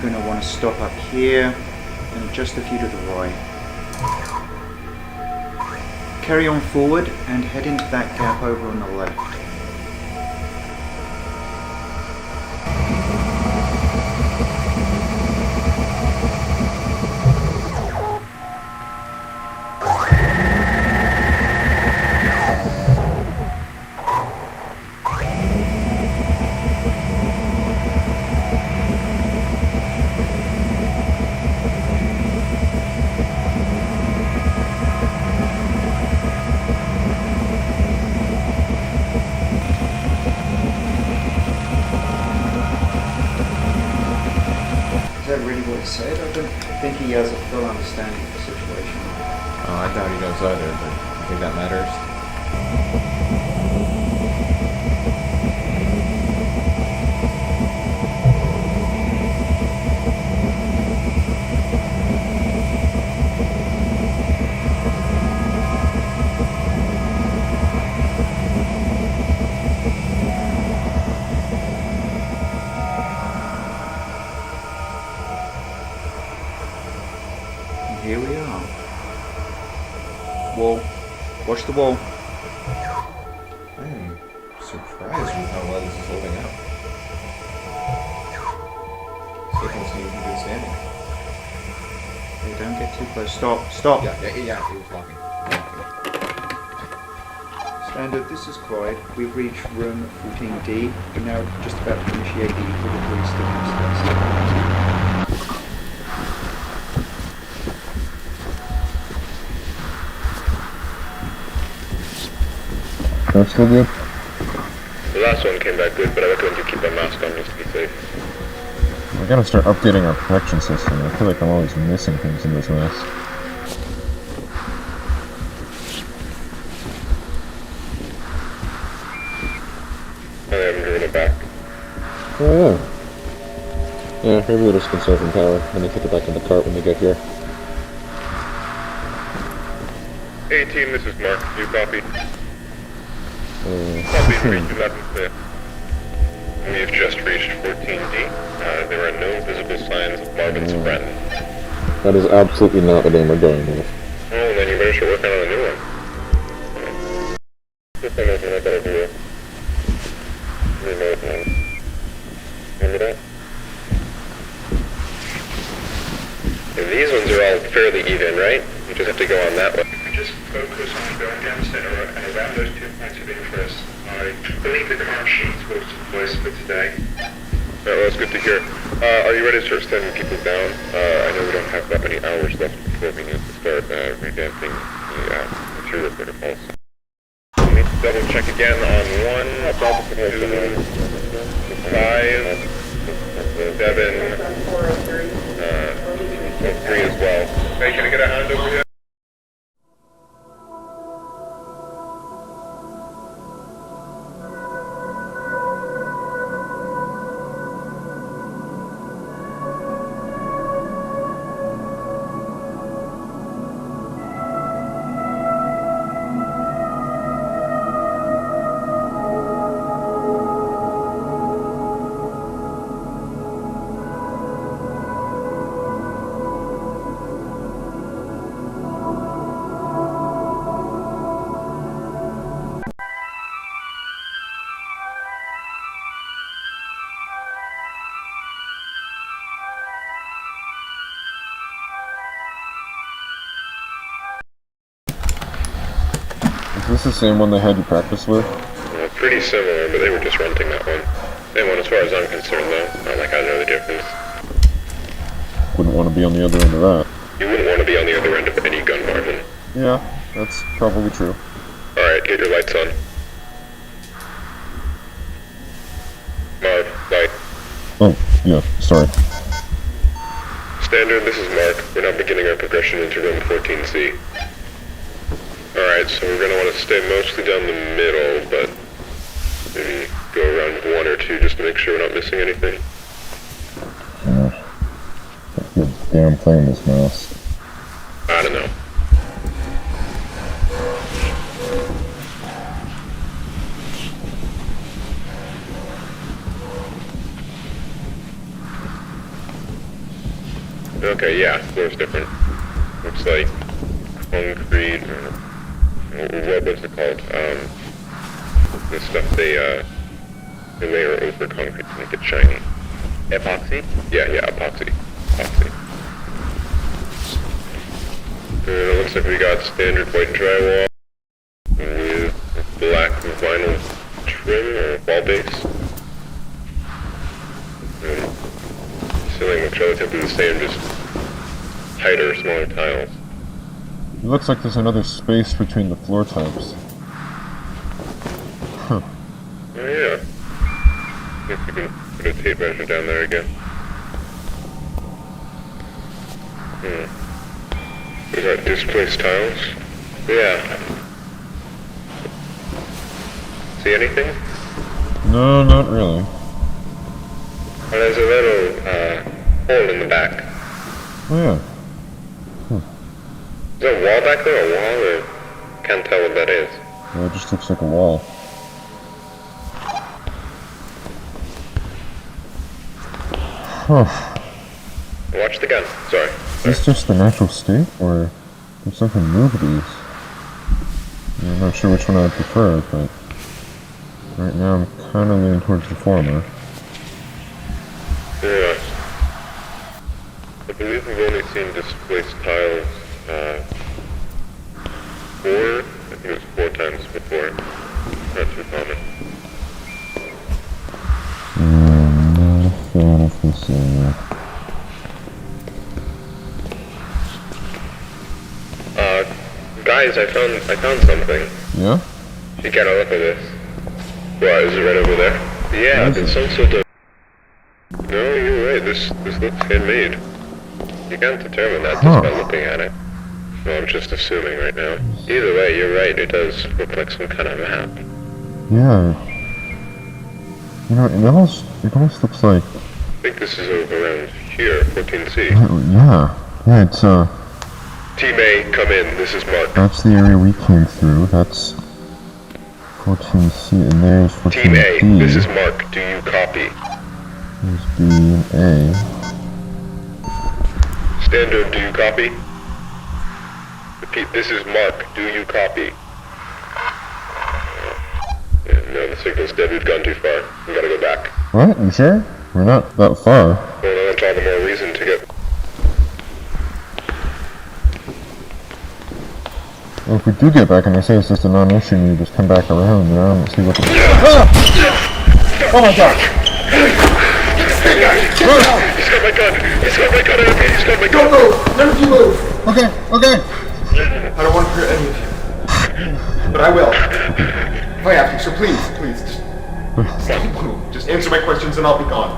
you're going to want to stop up here and just a few to the right. Carry on forward and head into that gap over on the left. Said. I don't think he has a full understanding of the situation. Oh, I doubt he does either, but I think that matters. Here we are. Wall. Watch the wall. I am surprised with how well this is holding up. Still don't seem to be good standing. Hey, don't get too close. Stop. Stop. Yeah, he was walking. Standard, this is Clyde. We've reached room 14D. We're now just about to initiate the equilibrium stimulus test. That's still good? The last one came back good, but I recommend you keep a mask on just to be safe. We gotta start updating our protection system. I feel like I'm always missing things in this mess. I haven't driven it back. Oh yeah. Yeah, maybe we're just conserving power and then put it back in the cart when we get here. Hey team, this is Mark. Do you copy? Copy, reach 11th. We've just reached 14D. There are no visible signs of Marvin's friend. That is absolutely not the name we're going with. Well, then you better start working on a new one. This one isn't a better view. Remote one. Remember that? And these ones are all fairly even, right? You just have to go on that one. Just focus on going down the center and around those 2 points of interest. I believe the car sheets will suffice for today. Well, that's good to hear. Are you ready to start sending people down? I know we don't have that many hours left before we need to start revamping the material protocols. We need to double check again on 1, 2, 5, 7, 3 as well. Hey, can I get a hand over here? Is this the same one they had you practice with? Pretty similar, but they were just renting that one. Same one as far as I'm concerned, though. Not like I know the difference. Wouldn't want to be on the other end of that. You wouldn't want to be on the other end of any gun, Marvin. Yeah, that's probably true. Alright, get your lights on. Marv, light. Oh, yeah, sorry. Standard, this is Mark. We're now beginning our progression into room 14C. Alright, so we're going to want to stay mostly down the middle, but maybe go around 1 or 2 just to make sure we're not missing anything. Good damn thing, this mouse. I don't know. Okay, yeah, floor's different. Looks like concrete, or what's it called? This stuff they layer over concrete to make it shiny. Epoxy? Yeah, epoxy. And it looks like we got standard white drywall with black vinyl trim or wall base. And ceiling looks relatively the same, just tighter, smaller tiles. It looks like there's another space between the floor types. Huh. Oh yeah. I guess you can put a tape measure down there again. We got displaced tiles. Yeah. See anything? No, not really. Well, there's a little hole in the back. Oh yeah. Is there a wall back there? A wall? Or can't tell what that is. Well, it just looks like a wall. Huh. Watch the gun. Sorry. Is this just the natural state, or did something move these? I'm not sure which one I would prefer, but right now I'm kind of leaning towards the former. Yeah. I believe we've only seen displaced tiles 4, I think it was 4 times before. Not too common. Not a fan of this area. Guys, I found something. Yeah? You gotta look at this. What, is it right over there? Yeah, it's some sort of... No, you're right, this looks handmade. You can't determine that just by looking at it. Well, I'm just assuming right now. Either way, you're right, it does look like some kind of map. Yeah. You know, it almost looks like... I think this is around here, 14C. Yeah, it's Team A, come in, this is Mark. that's the area we came through. That's 14C, and there's 14D. Team A, this is Mark, do you copy? There's B and A. Standard, do you copy? Repeat, this is Mark, do you copy? Yeah, no, the signal's dead, we've gone too far. We gotta go back. What? You sure? We're not that far. Well, that's all the more reason to get... Well, if we do get back and they say it's just a non-issue and you just come back around, you know, and see what the... Oh my god! He's got my gun! He's got my gun! He's got my gun! Don't move! Never you move! Okay. I don't want to hurt any of you. But I will. If I have to, so please, just answer my questions and I'll be gone.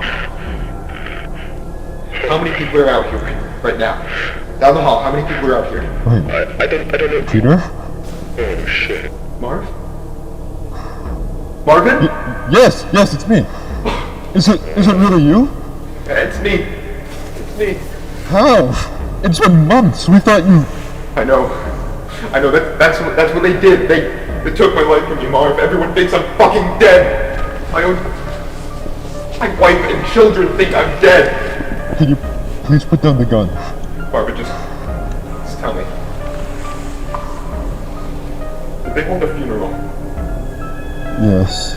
How many people are out here right now? Down the hall, how many people are out here? Wait. I don't know. Peter? Oh shit. Marv? Marvin? Yes, it's me. Is it really you? Yeah, it's me. How? It's been months. We thought you... I know. That's what they did. They took my life from me, Marv. Everyone thinks I'm fucking dead. My wife and children think I'm dead. Can you please put down the gun? Barbara, just tell me. Did they hold a funeral? Yes.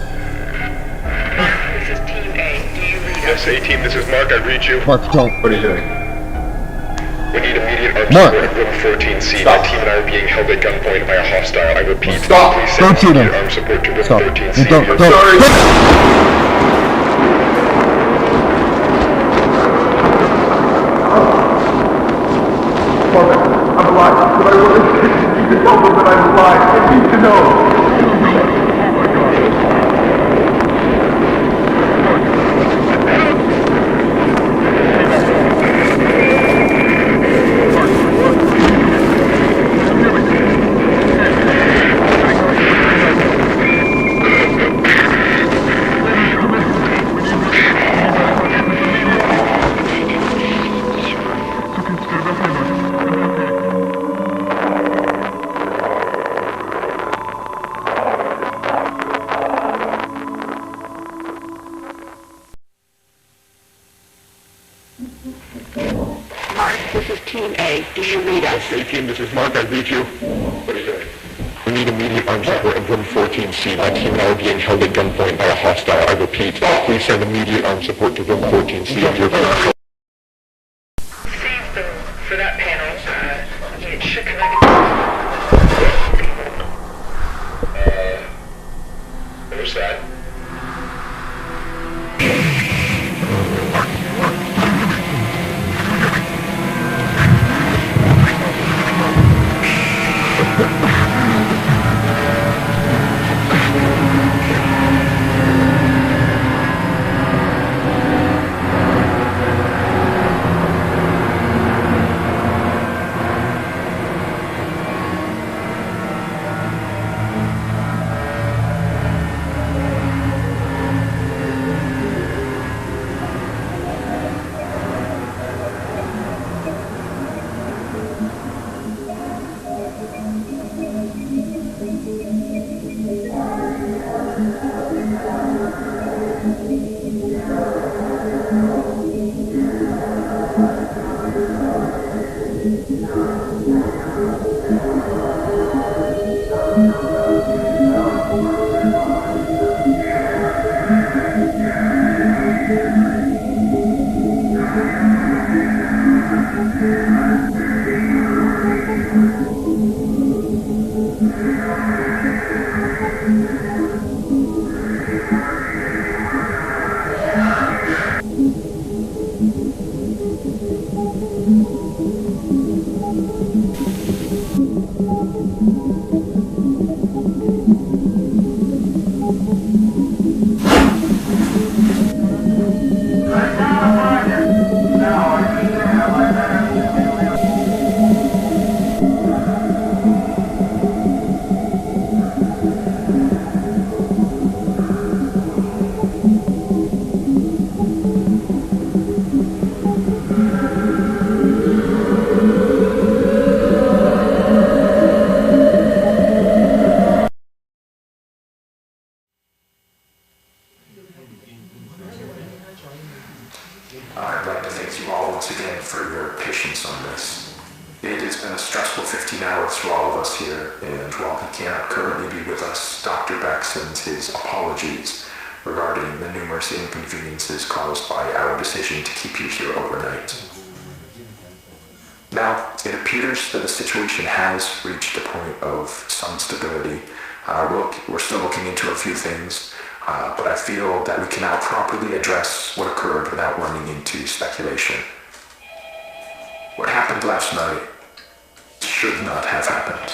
This is Team A. Do you read us? Yes, A-Team, this is Mark, I read you. Mark, don't. What are you doing? We need immediate armed Mark. support at room 14C. Stop. My team and I are being held at gunpoint by a hostile. I repeat, Stop. please Don't send shoot him. immediate armed support to room Stop. 13C. Don't. Sorry. Marvin, I'm alive, but I really need to tell them that I'm alive. I need to know. Team A, do you read us? Hey team, this is Mark, I read you. What is it? We need immediate armed support in room 14C. My team now being held at gunpoint by a hostile. I repeat, please send immediate armed support to room 14C if you're For that panel, it should connect. What was that? I'd like to thank you all once again for your patience on this. It has been a stressful 15 hours for all of us here, and while he cannot currently be with us, Dr. Beck sends his apologies regarding the numerous inconveniences caused by our decision to keep you here overnight. Now, it appears that the situation has reached a point of some stability. We're still looking into a few things, but I feel that we can now properly address what occurred without running into speculation. What happened last night should not have happened.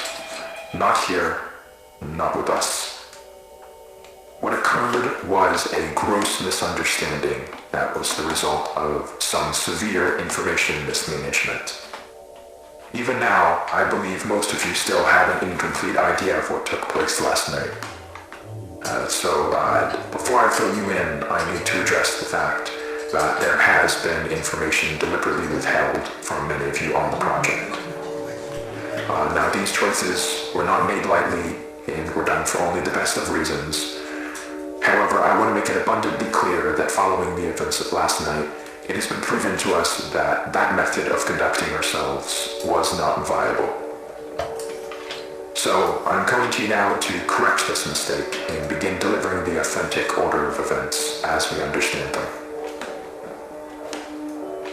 Not here, not with us. What occurred was a gross misunderstanding that was the result of some severe information mismanagement. Even now, I believe most of you still have an incomplete idea of what took place last night. So before I fill you in, I need to address the fact that there has been information deliberately withheld from many of you on the project. Now, these choices were not made lightly and were done for only the best of reasons. However, I want to make it abundantly clear that following the events of last night, it has been proven to us that that method of conducting ourselves was not viable. So, I'm coming to you now to correct this mistake and begin delivering the authentic order of events as we understand them.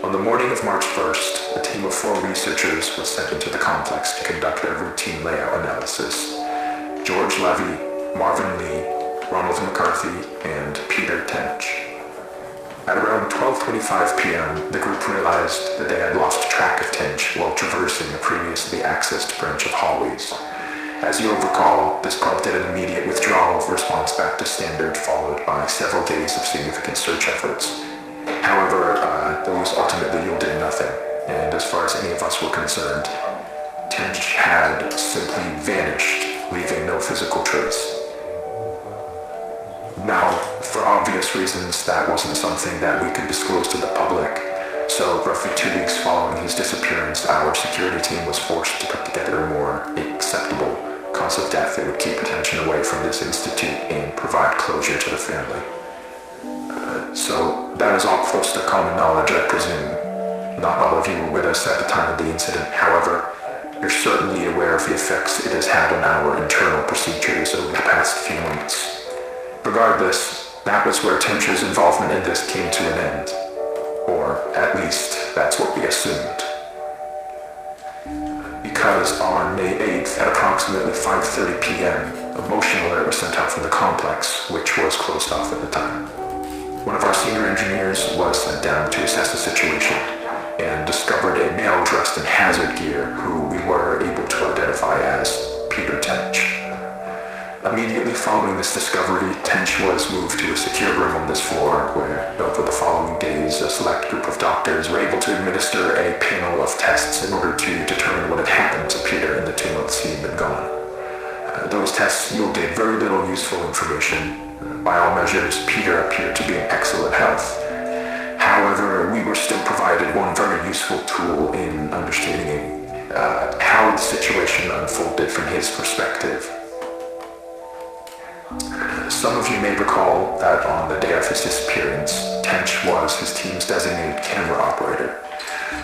On the morning of March 1st, a team of 4 researchers was sent into the complex to conduct their routine layout analysis. George Levy, Marvin Lee, Ronald McCarthy, and Peter Tench. At around 12:25 p.m., the group realized that they had lost track of Tench while traversing the previously accessed branch of hallways. As you'll recall, this prompted an immediate withdrawal of response back to standard, followed by several days of significant search efforts. However, those ultimately yielded nothing, and as far as any of us were concerned, Tench had simply vanished, leaving no physical trace. Now, for obvious reasons, that wasn't something that we could disclose to the public, so roughly 2 weeks following his disappearance, our security team was forced to put together a more acceptable cause of death that would keep attention away from this institute and provide closure to the family. So that is all close to common knowledge, I presume. not all of you were with us at the time of the incident. However, you're certainly aware of the effects it has had on our internal procedures over the past few months. Regardless, that was where Tench's involvement in this came to an end. Or, at least, that's what we assumed. Because on May 8th at approximately 5:30 p.m., a motion alert was sent out from the complex, which was closed off at the time. One of our senior engineers was sent down to assess the situation and discovered a male dressed in hazard gear who we were able to identify as Peter Tench. Immediately following this discovery, Tench was moved to a secure room on this floor where, over the following days, a select group of doctors were able to administer a panel of tests in order to determine what had happened to Peter in the 2 months he had been gone. Those tests yielded very little useful information. By all measures, Peter appeared to be in excellent health. However, we were still provided one very useful tool in understanding how the situation unfolded from his perspective. Some of you may recall that on the day of his disappearance, Tench was his team's designated camera operator.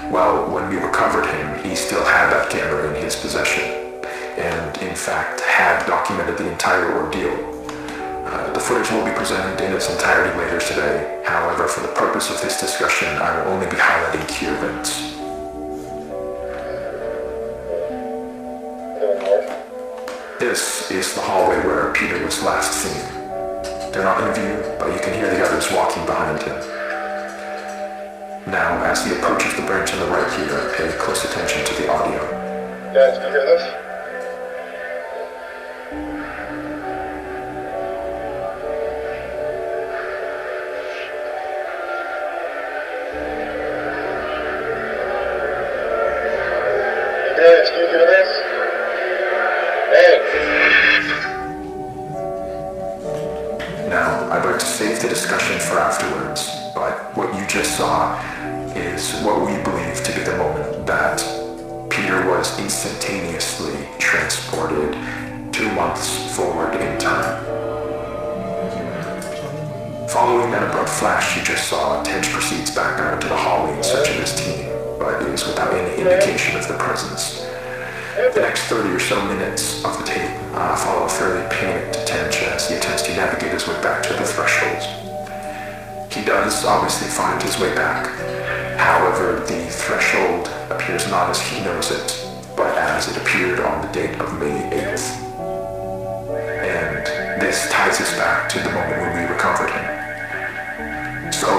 Well, when we recovered him, he still had that camera in his possession, and in fact had documented the entire ordeal. The footage will be presented in its entirety later today. However, for the purpose of this discussion, I will only be highlighting key events. This is the hallway where Peter was last seen. They're not in view, but you can hear the others walking behind him. Now, as he approaches the branch on the right here, pay close attention to the audio. Guys, can you hear this? Guys, can you hear this? Hey! Now, I'd like to save the discussion for afterwards, but what you just saw is what we believe to be the moment that Peter was instantaneously transported 2 months forward in time. Following that abrupt flash you just saw, Tench proceeds back out into the hallway in search of his team, but is without any indication of their presence. The next 30 or so minutes of the tape follow a fairly panicked Tench as he attempts to navigate his way back to the threshold. He does obviously find his way back. However, the threshold appears not as he knows it, but as it appeared on the date of May 8th. And this ties us back to the moment when we recovered him. So,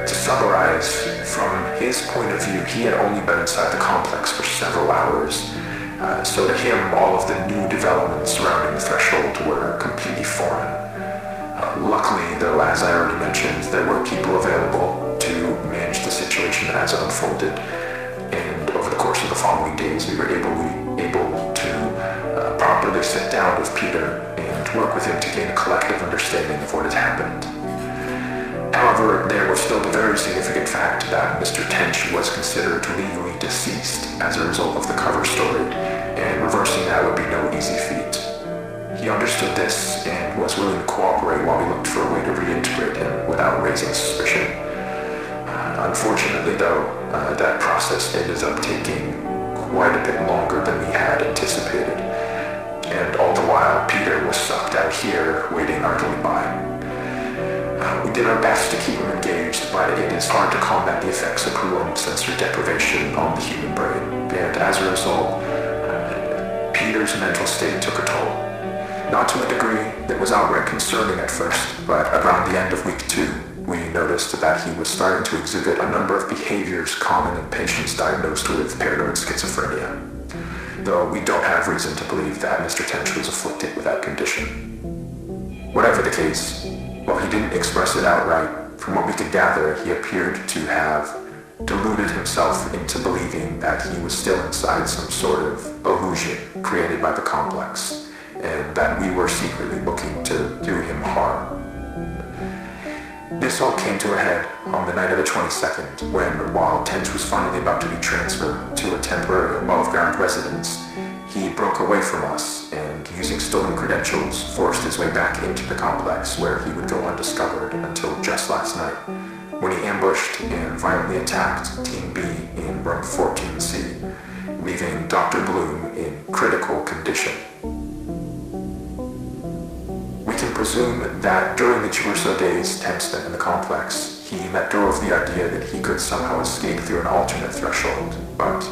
to summarize, from his point of view, he had only been inside the complex for several hours. So to him, all of the new developments surrounding the threshold were completely foreign. Luckily, though, as I already mentioned, there were people available to manage the situation as it unfolded. And over the course of the following days, we were able to properly sit down with Peter and work with him to gain a collective understanding of what had happened. However, there was still the very significant fact that Mr. Tench was considered legally deceased as a result of the cover story, and reversing that would be no easy feat. He understood this and was willing to cooperate while we looked for a way to reintegrate him without raising suspicion. Unfortunately, though, that process ended up taking quite a bit longer than we had anticipated, and all the while Peter was sucked out here waiting idly by. We did our best to keep him engaged, but it is hard to combat the effects of prolonged sensory deprivation on the human brain, and as a result, Peter's mental state took a toll. Not to a degree that was outright concerning at first, but around the end of week 2, we noticed that he was starting to exhibit a number of behaviors common in patients diagnosed with paranoid schizophrenia, though we don't have reason to believe that Mr. Tench was afflicted with that condition. Whatever the case, while he didn't express it outright, from what we could gather, he appeared to have deluded himself into believing that he was still inside some sort of illusion created by the complex, and that we were secretly looking to do him harm. This all came to a head on the night of the 22nd, when, while Tench was finally about to be transferred to a temporary above-ground residence, he broke away from us and, using stolen credentials, forced his way back into the complex where he would go undiscovered until just last night, when he ambushed and violently attacked Team B in room 14C, leaving Dr. Bloom in critical condition. We can presume that during the 2 or so days Tench spent in the complex, he let go of the idea that he could somehow escape through an alternate threshold, but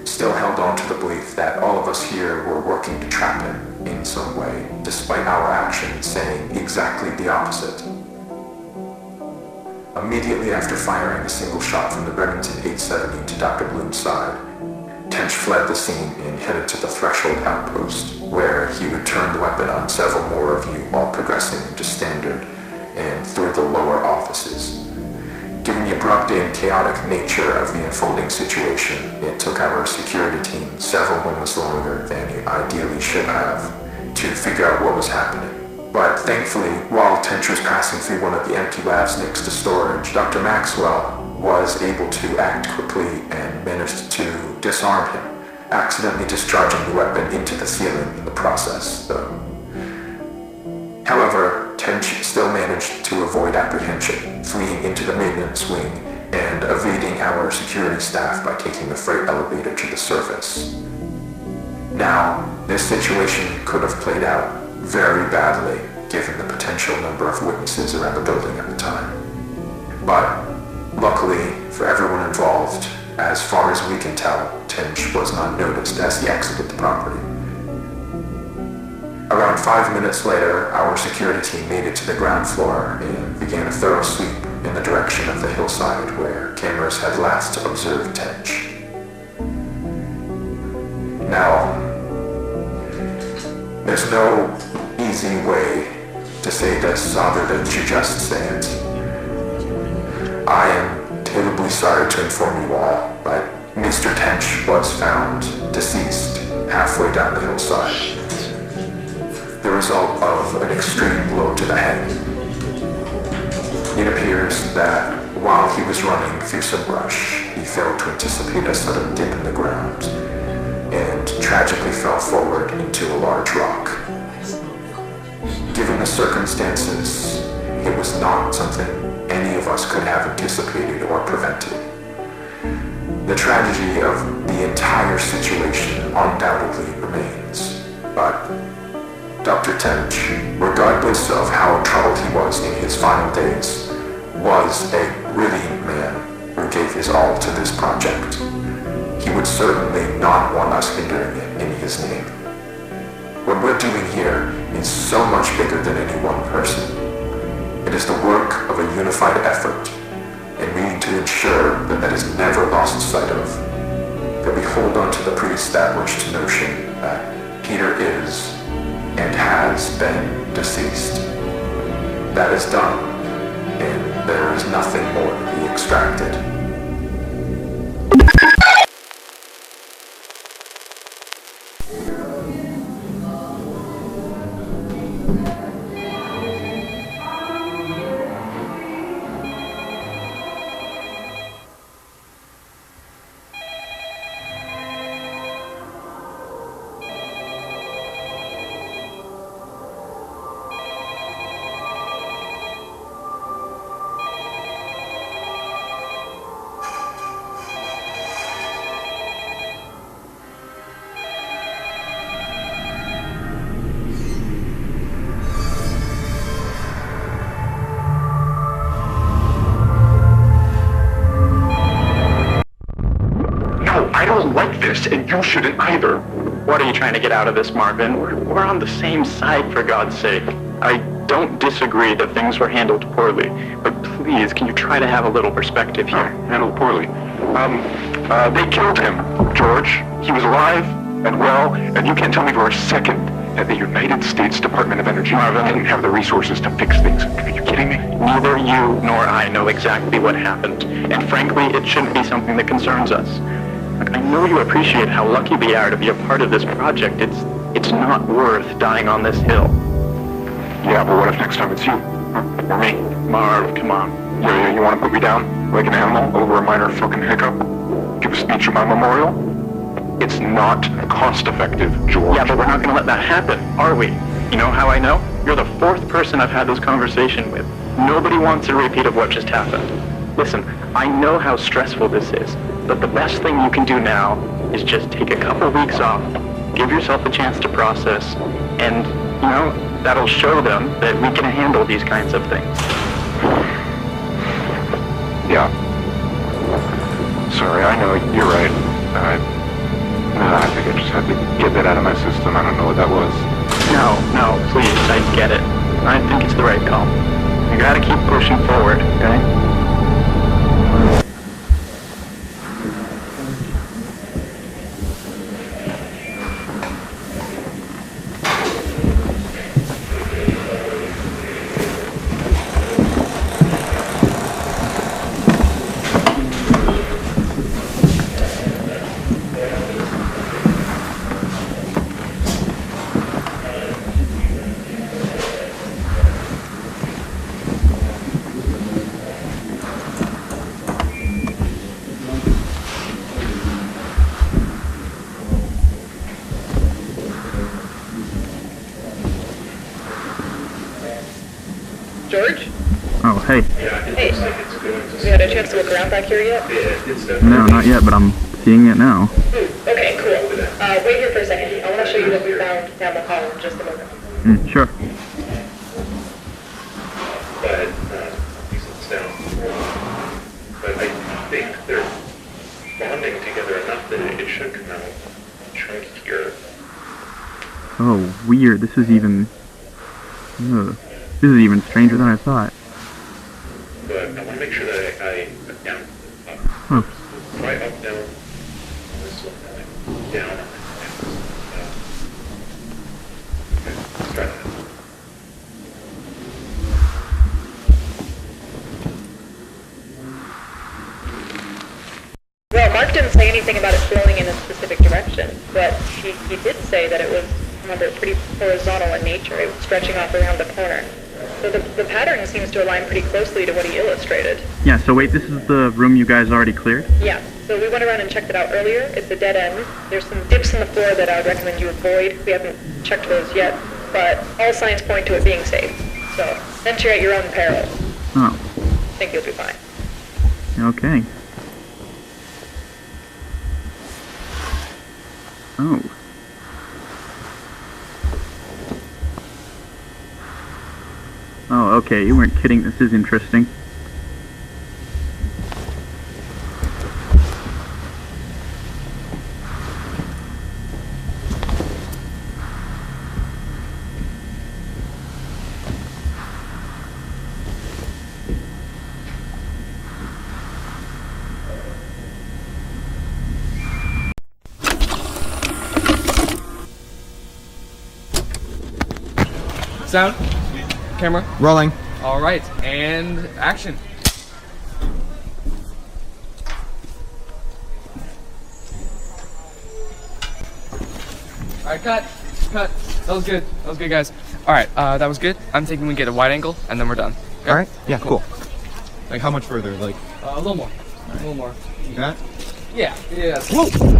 still held on to the belief that all of us here were working to trap him in some way, despite our actions saying exactly the opposite. Immediately after firing a single shot from the Remington 870 to Dr. Bloom's side, Tench fled the scene and headed to the threshold outpost, where he would turn the weapon on several more of you while progressing into standard and through the lower offices. Given the abrupt and chaotic nature of the unfolding situation, it took our security team several moments longer than it ideally should have to figure out what was happening. But thankfully, while Tench was passing through one of the empty labs next to storage, Dr. Maxwell was able to act quickly and managed to disarm him, accidentally discharging the weapon into the ceiling in the process, though. However, Tench still managed to avoid apprehension, fleeing into the maintenance wing and evading our security staff by taking the freight elevator to the surface. Now, this situation could have played out very badly, given the potential number of witnesses around the building at the time. But, luckily for everyone involved, as far as we can tell, Tench was not noticed as he exited the property. Around 5 minutes later, our security team made it to the ground floor and began a thorough sweep in the direction of the hillside where cameras had last observed Tench. Now, there's no easy way to say this other than to just say it. I am terribly sorry to inform you all, but Mr. Tench was found deceased halfway down the hillside, the result of an extreme blow to the head. It appears that while he was running through some brush, he failed to anticipate a sudden dip in the ground and tragically fell forward into a large rock. Given the circumstances, it was not something any of us could have anticipated or prevented. The tragedy of the entire situation undoubtedly remains, but Dr. Tench, regardless of how troubled he was in his final days, was a brilliant man who gave his all to this project. He would certainly not want us hindering it in his name. What we're doing here is so much bigger than any one person. It is the work of a unified effort, and we need to ensure that that is never lost sight of. That we hold on to the pre-established notion that Peter is and has been deceased. That is done, and there is nothing more to be extracted. And you shouldn't either. What are you trying to get out of this, Marvin? We're on the same side, for God's sake. I don't disagree that things were handled poorly, but please, can you try to have a little perspective here? Handled poorly. They killed him, George. He was alive and well, and you can't tell me for a second that the United States Department of Energy didn't have the resources to fix things. Are you kidding me? Neither you nor I know exactly what happened, and frankly, it shouldn't be something that concerns us. I know you appreciate how lucky we are to be a part of this project. It's not worth dying on this hill. Yeah, but what if next time it's you? Or me? Marv, come on. You want to put me down like an animal over a minor fucking hiccup? Give a speech at my memorial? It's not cost-effective, George. Yeah, but we're not going to let that happen, are we? You know how I know? You're the fourth person I've had this conversation with. Nobody wants a repeat of what just happened. Listen, I know how stressful this is, but the best thing you can do now is just take a couple weeks off, give yourself a chance to process, and, you know, that'll show them that we can handle these kinds of things. Yeah. Sorry, I know, you're right. I think I just had to get that out of my system. I don't know what that was. No, please, I get it. I think it's the right call. You gotta keep pushing forward, okay? George? Oh, hey. Hey. Have you had a chance to look around back here yet? No, not yet, but I'm seeing it now. Okay, cool. Wait here for a second. I want to show you what we found down the hall in just a moment. Sure. But these things down. But I think they're bonding together enough that it should come out chunkier. Oh, weird. This is even... this is even stranger than I thought. But I want to make sure that I down, up, Huh. right up, down, this one, down, okay, let's try that. Well, Mark didn't say anything about it flowing in a specific direction, but he did say that it was, remember, pretty horizontal in nature. It was stretching off around the corner. So the pattern seems to align pretty closely to what he illustrated. Yeah, so wait, this is the room you guys already cleared? Yeah, so we went around and checked it out earlier. It's a dead end. There's some dips in the floor that I would recommend you avoid. We haven't checked those yet, but all signs point to it being safe. So enter at your own peril. Oh, I think you'll be fine. okay. Oh. Oh, okay, you weren't kidding. This is interesting. Sound. Camera. Rolling. All right, and action. All right, cut. Cut. That was good. That was good, guys. All right, that was good. I'm thinking we get a wide angle, and then we're done. Okay? All right. Yeah. Cool. Like how much further? Like a little more. A little more. You got? Yeah. Yeah. Whoa.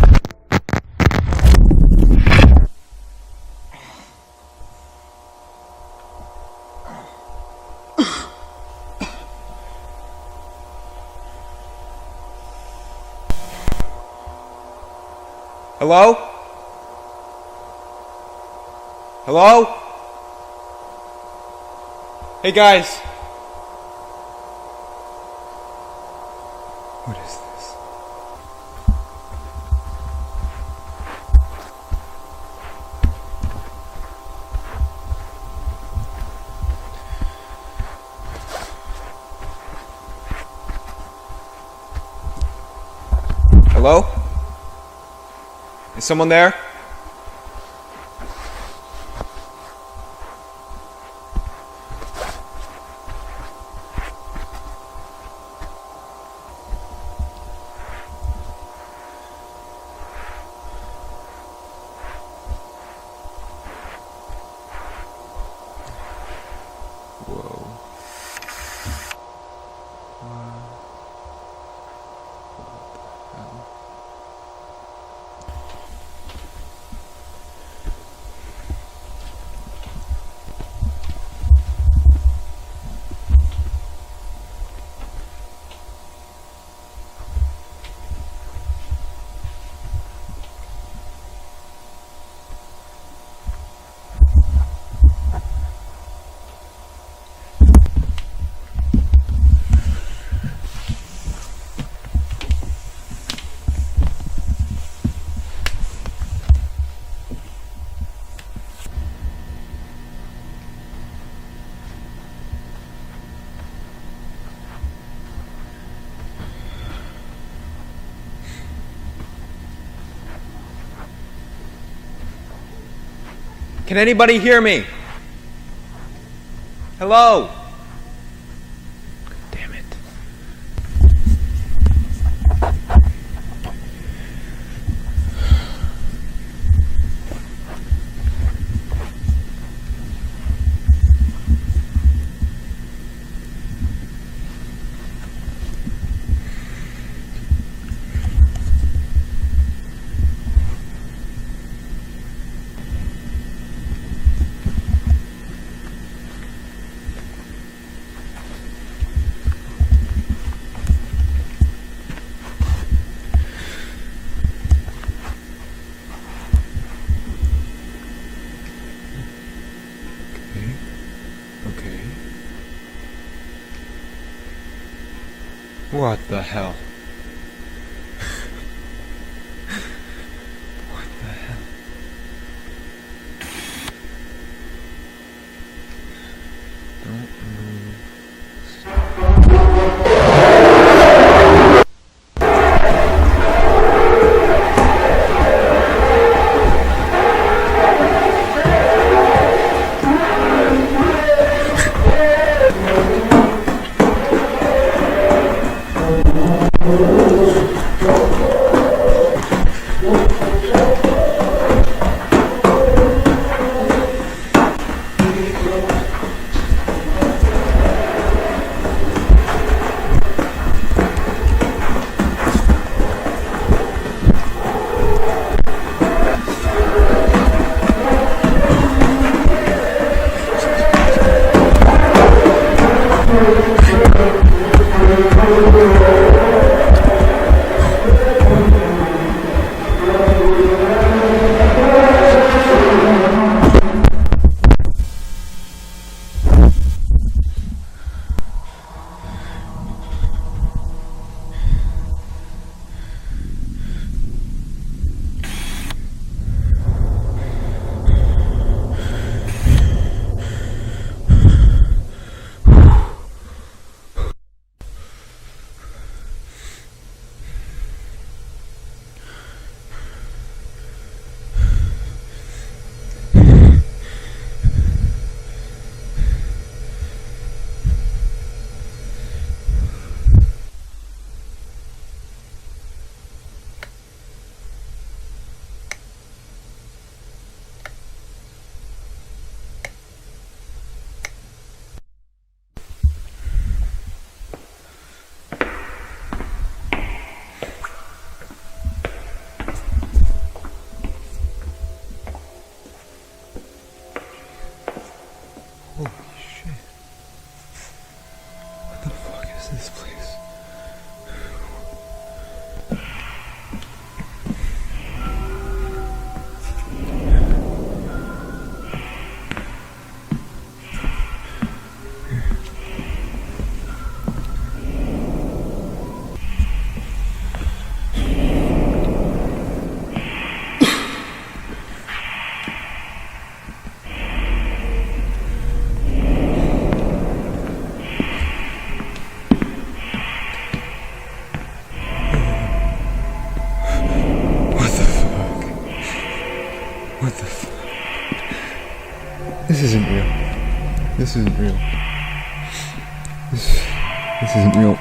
Hello? Hello? Hey guys. What is this? Hello? Is someone there? Can anybody hear me? Hello? Damn it. What the hell? What the hell? Don't move. This isn't real. This isn't real. This isn't real.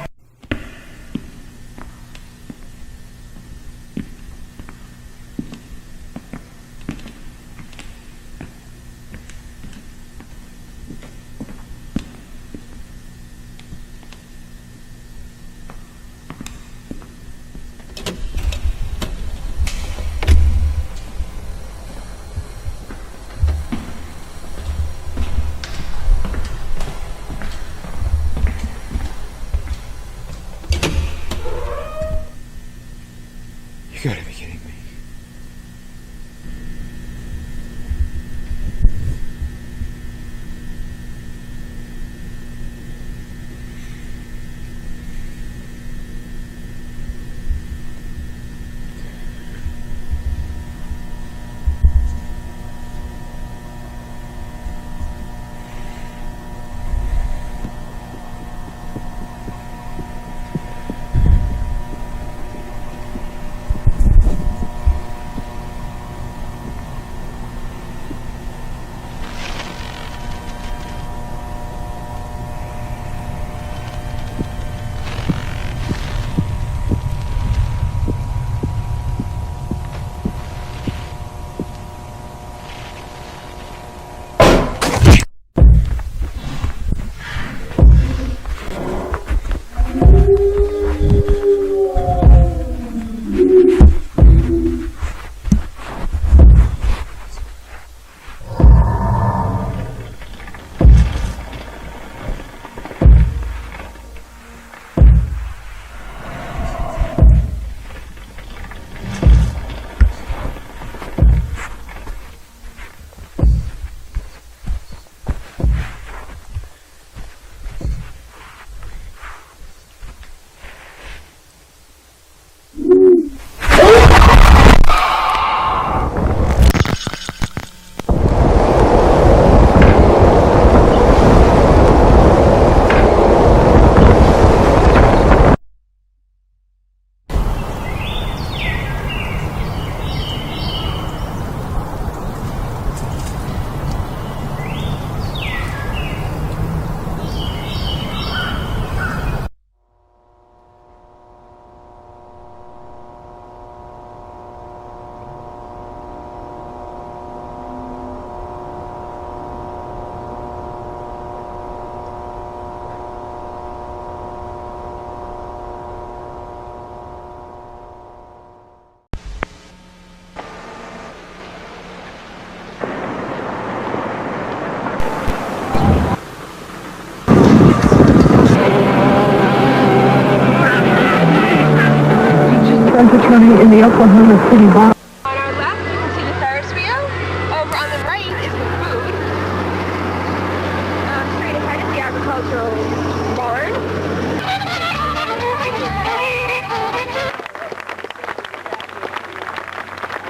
agricultural barn.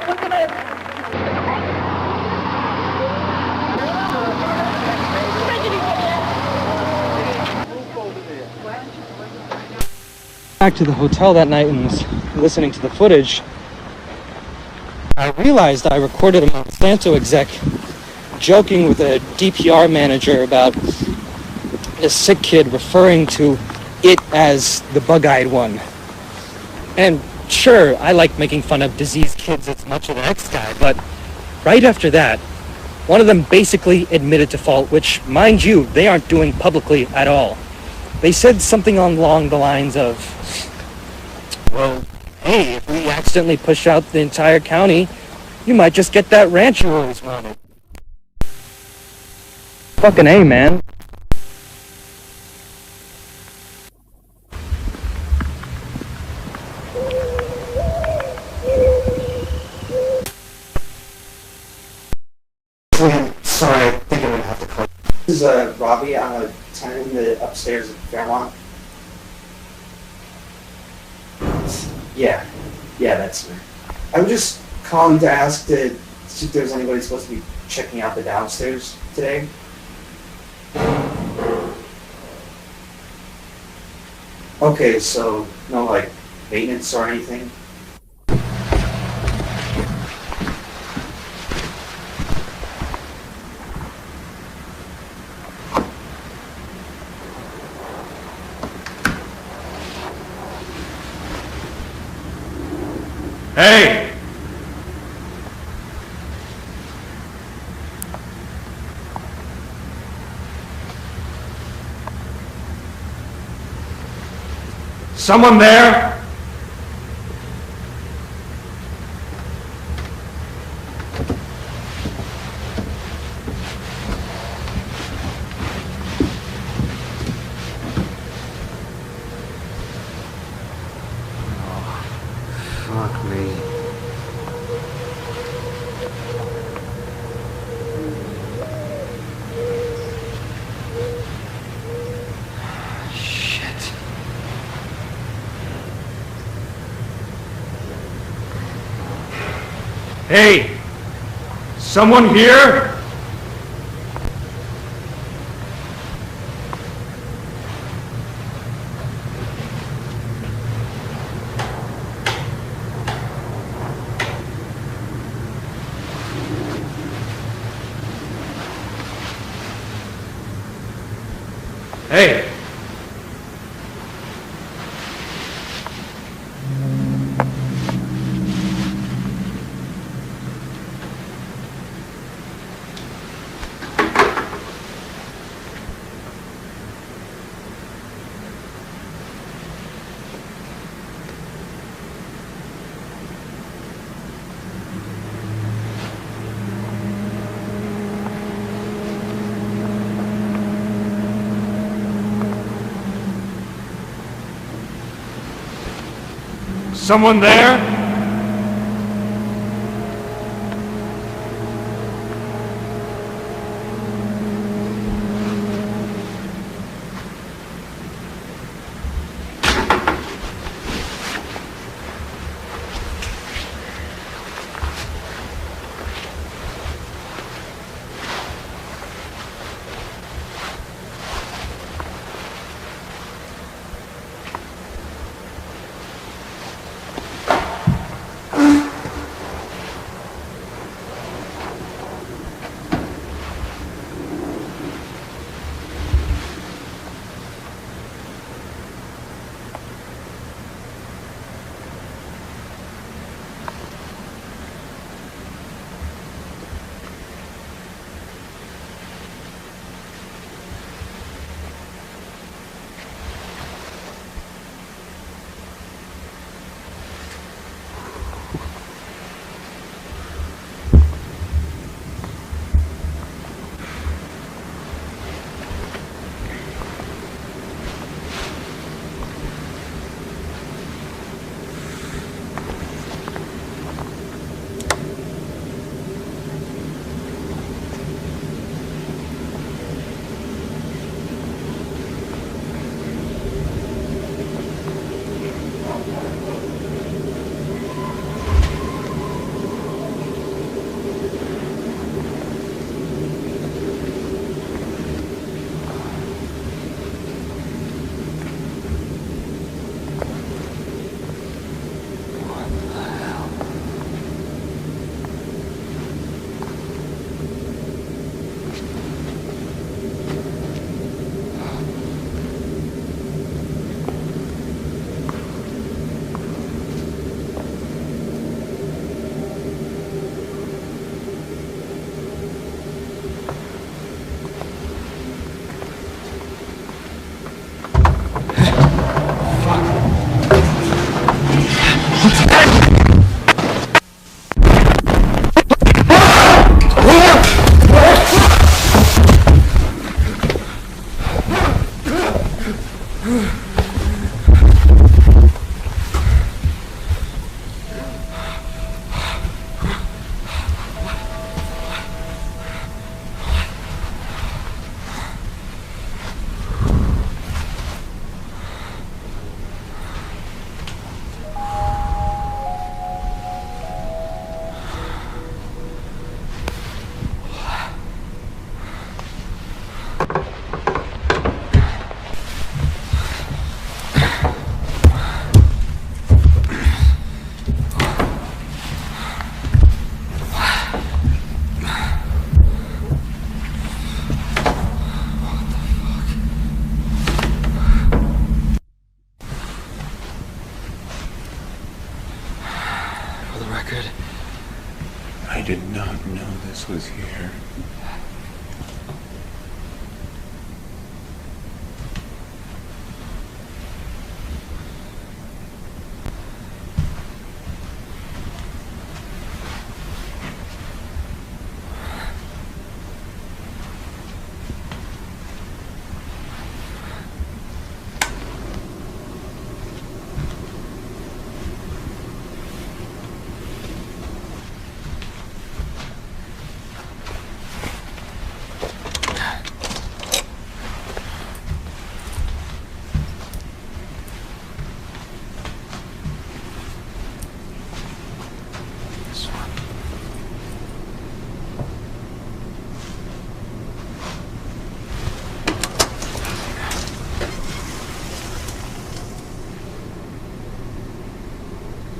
Look at it. Back to the hotel that night and was listening to the footage, I realized I recorded a Monsanto exec joking with a DPR manager about a sick kid, referring to it as the bug-eyed one. And sure, I like making fun of diseased kids as much as the next guy, but right after that, one of them basically admitted to fault, which, mind you, they aren't doing publicly at all. They said something along the lines of, well, hey, if we accidentally push out the entire county, you might just get that ranch you always wanted. Fucking A, man. Sorry, I think I'm gonna have to call. This is Robbie. I'm a tenant in the upstairs at Fairmont. Yeah, that's me. I was just calling to ask to see if there's anybody supposed to be checking out the downstairs today. Okay, so no like maintenance or anything? Hey! Someone there? Fuck me. Shit. Hey! Someone here? Hey! Someone there? I did not know this was here.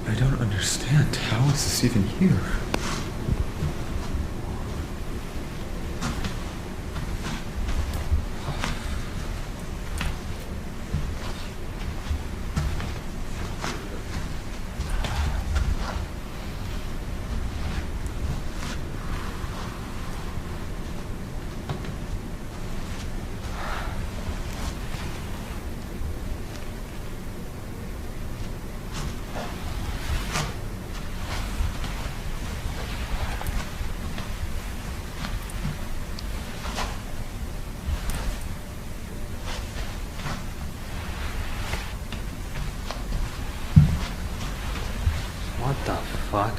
I don't understand. How is this even here? What the fuck?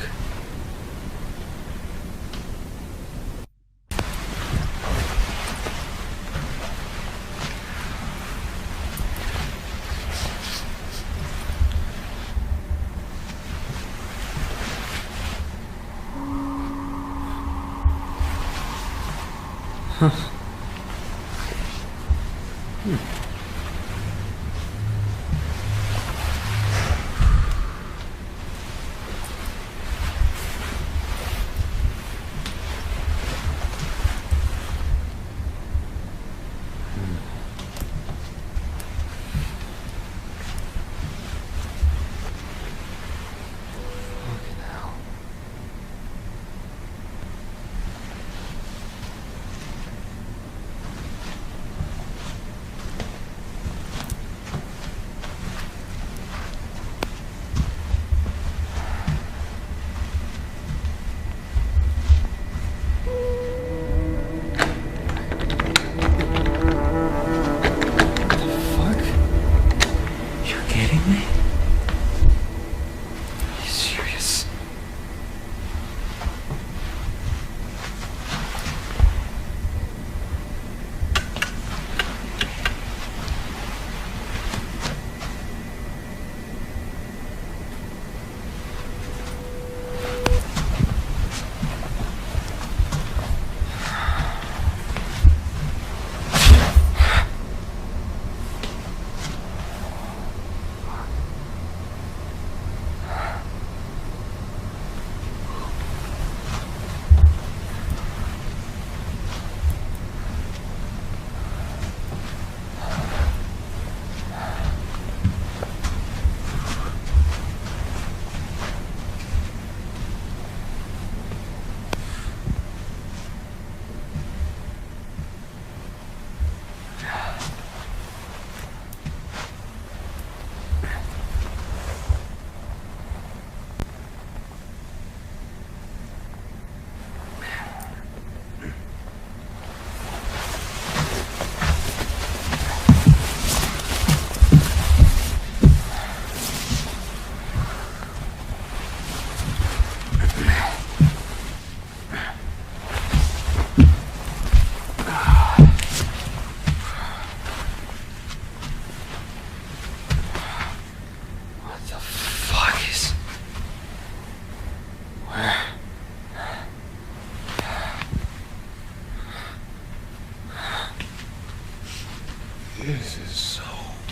This is so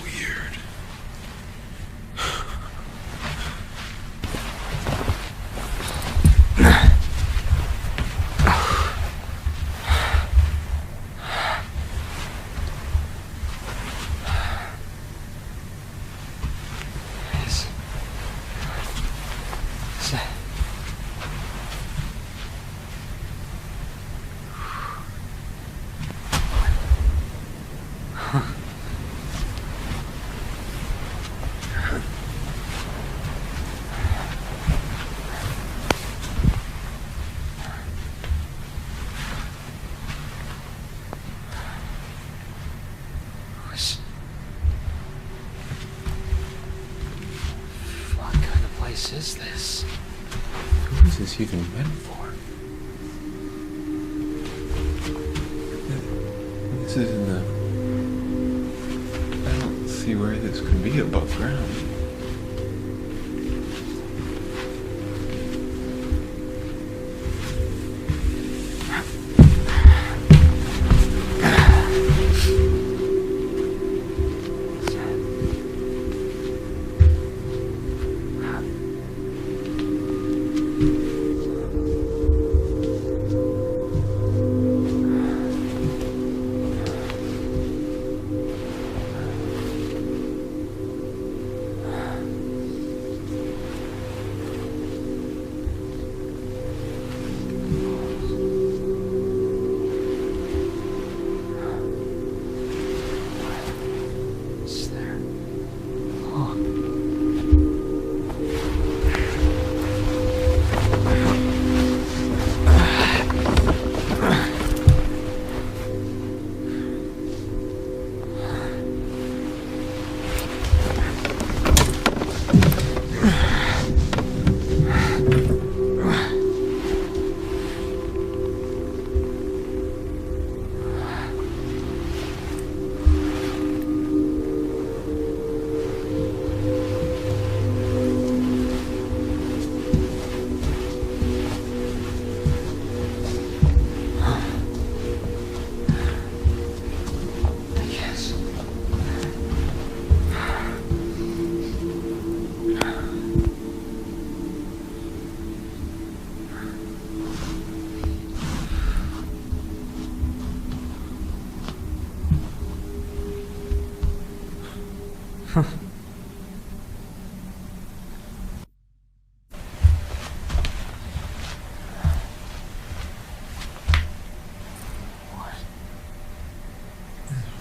weird. What is this? Who is this even meant for? This isn't a... I don't see where this could be above ground.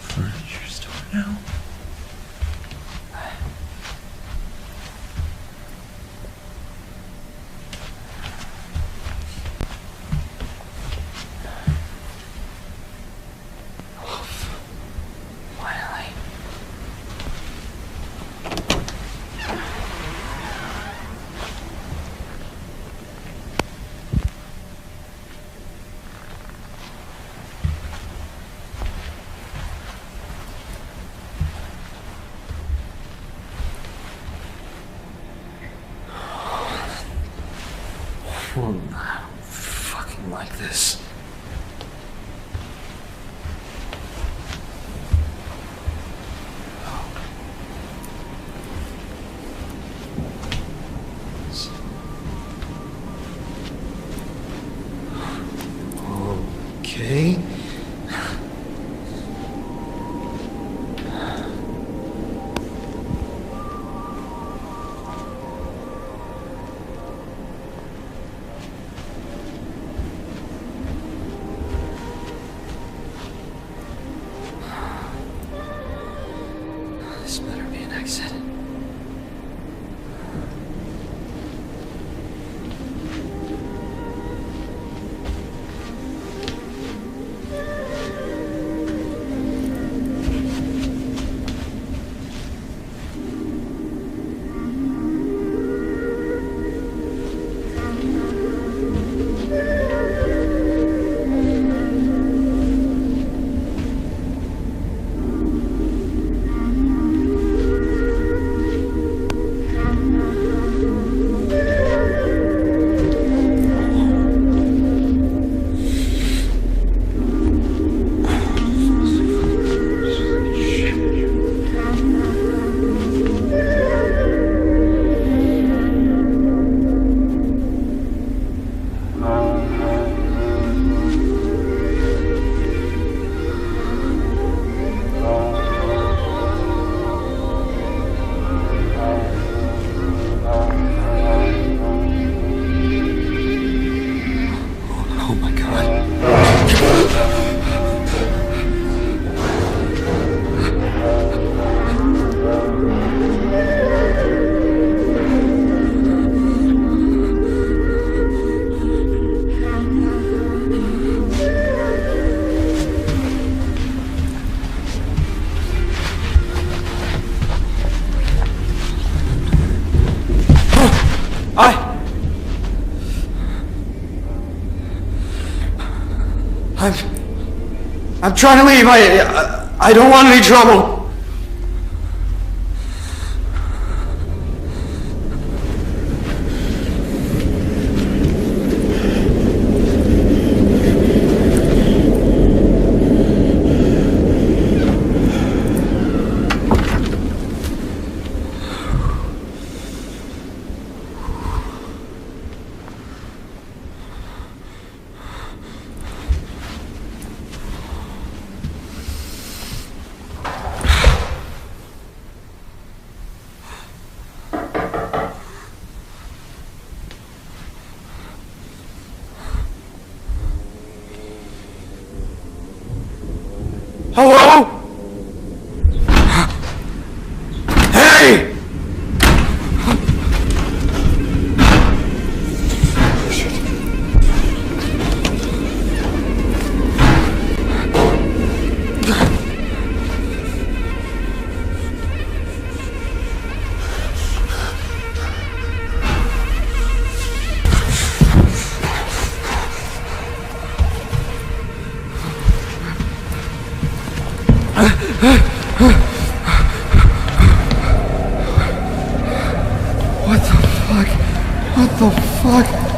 Furniture store now? I don't fucking like this. Okay. I'm trying to leave. I don't want any trouble. Hello? Hey! What the fuck? What the fuck?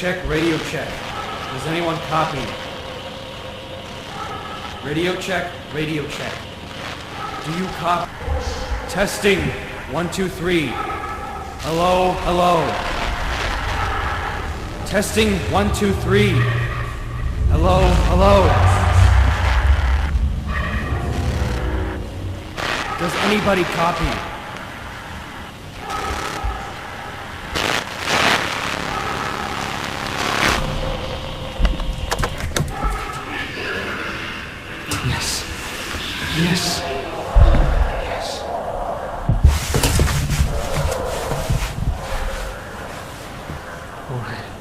check, radio check. Does anyone copy? Radio check, radio check. Do you copy? Testing, 1, 2, 3. Hello, hello. Testing, 1, 2, 3. Hello, hello. Does anybody copy? Yes. Yes. All right.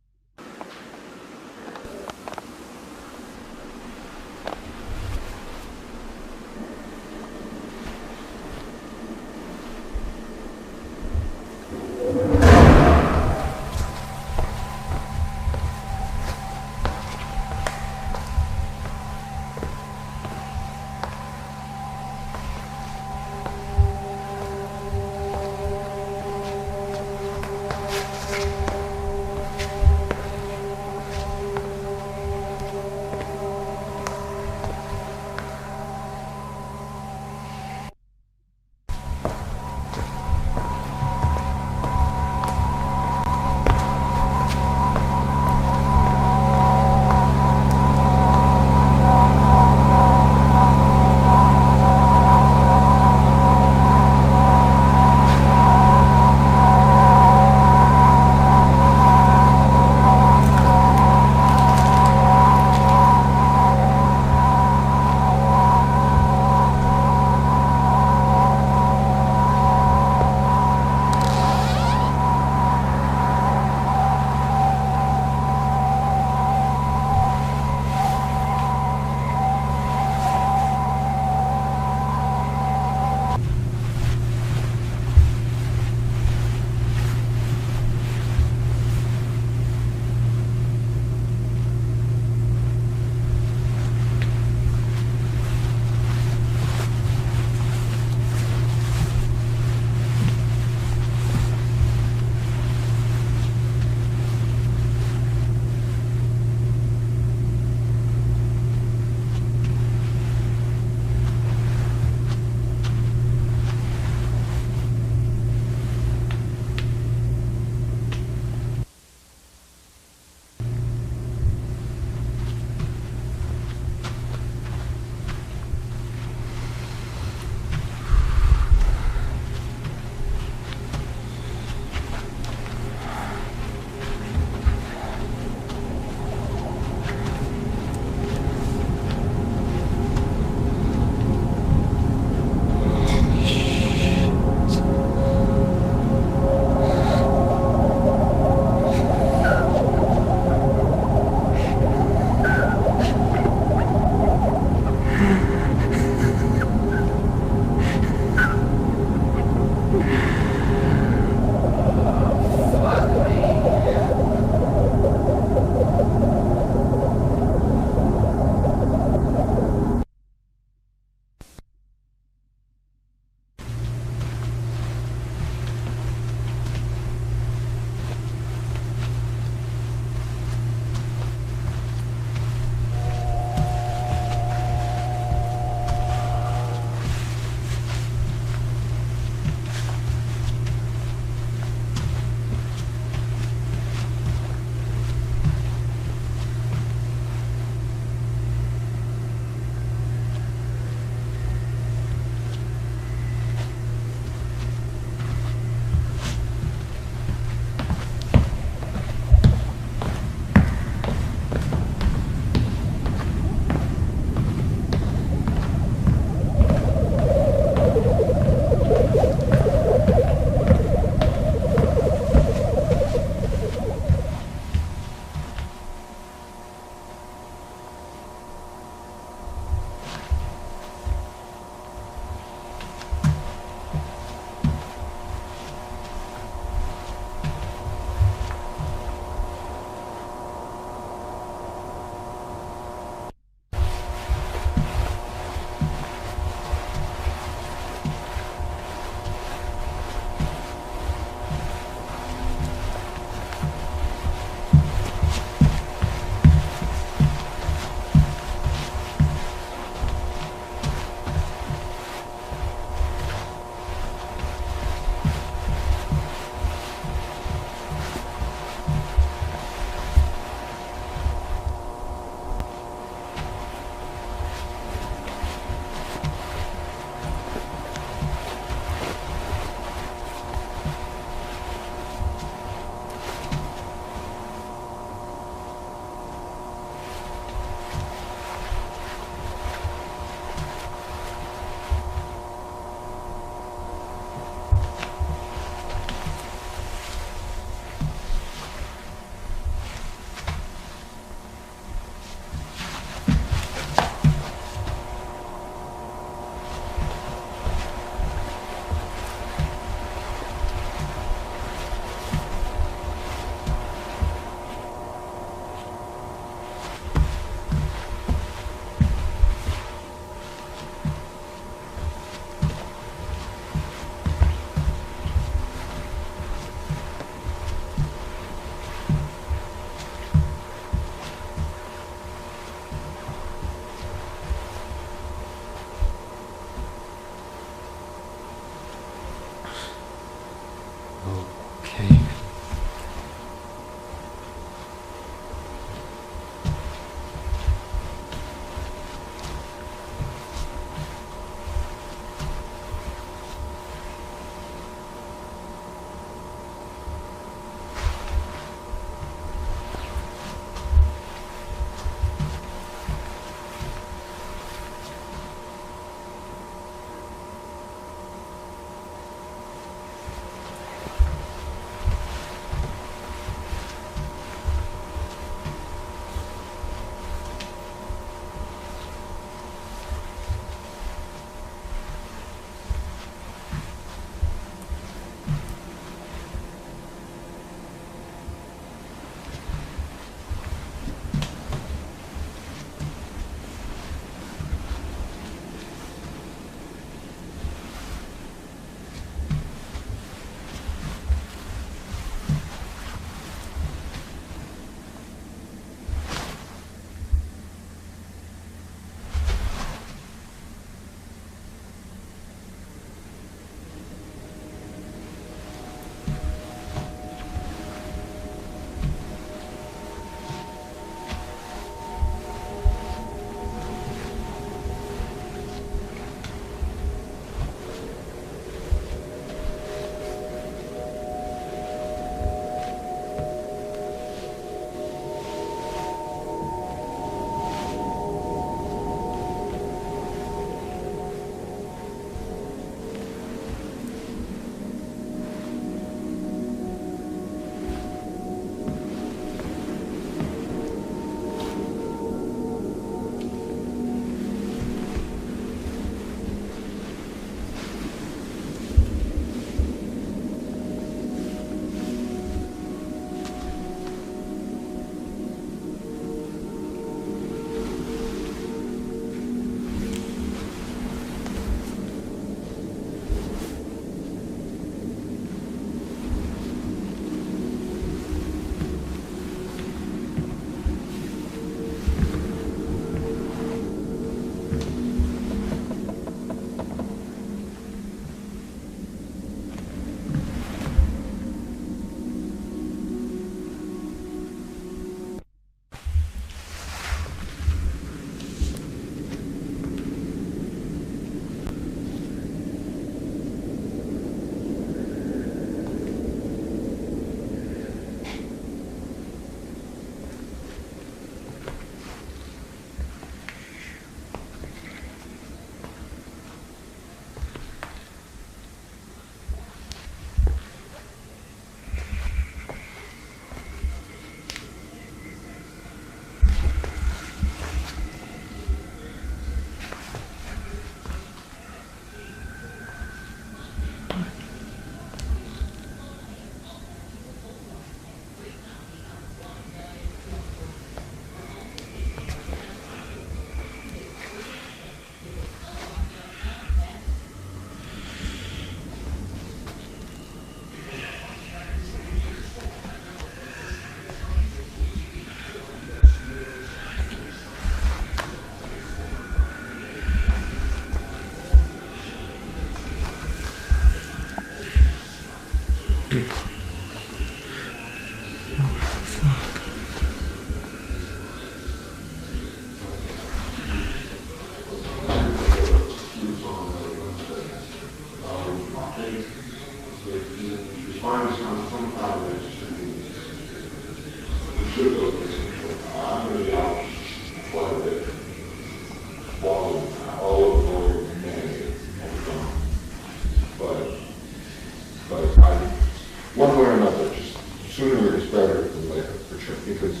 One way or another, just sooner is better than later, for sure, because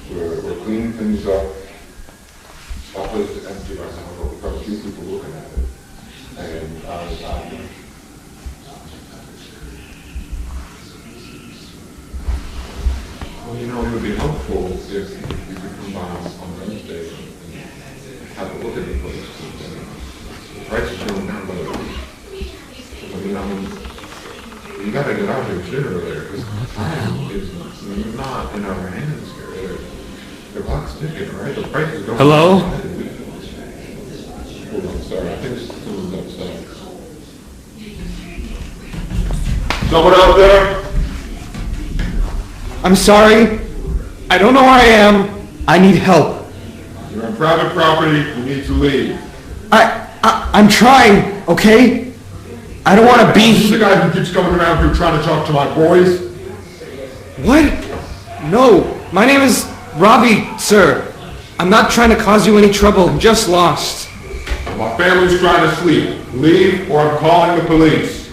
we're cleaning things up. Our place is empty right now, but we've got a few people looking at it. And well, you know, it would be helpful if you could come by on Wednesday and have a look at the place. The price is going down by the week. I mean, you gotta get out here sooner or later, because time is not in our hands here. The clock's ticking, right? The price is going down. Hello? Hold on, sorry, I think someone's outside. Someone out there? I'm sorry. I don't know where I am. I need help. You're on private property. You need to leave. I'm trying, okay? I don't want to be... This is the guy who keeps coming around here trying to talk to my boys? What? No, my name is Robbie, sir. I'm not trying to cause you any trouble. I'm just lost. My family's trying to sleep. Leave or I'm calling the police.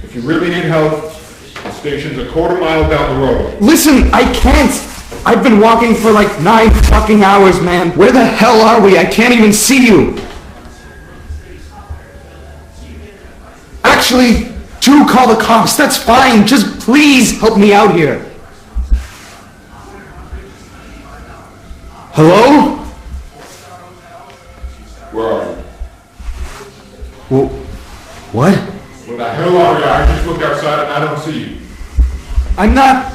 If you really need help, the station's a quarter mile down the road. Listen, I can't. I've been walking for like 9 fucking hours, man. Where the hell are we? I can't even see you. Actually, do call the cops. That's fine. Just please help me out here. Hello? Where are you? Well, what? Where the hell are you? I just looked outside and I don't see you. I'm not...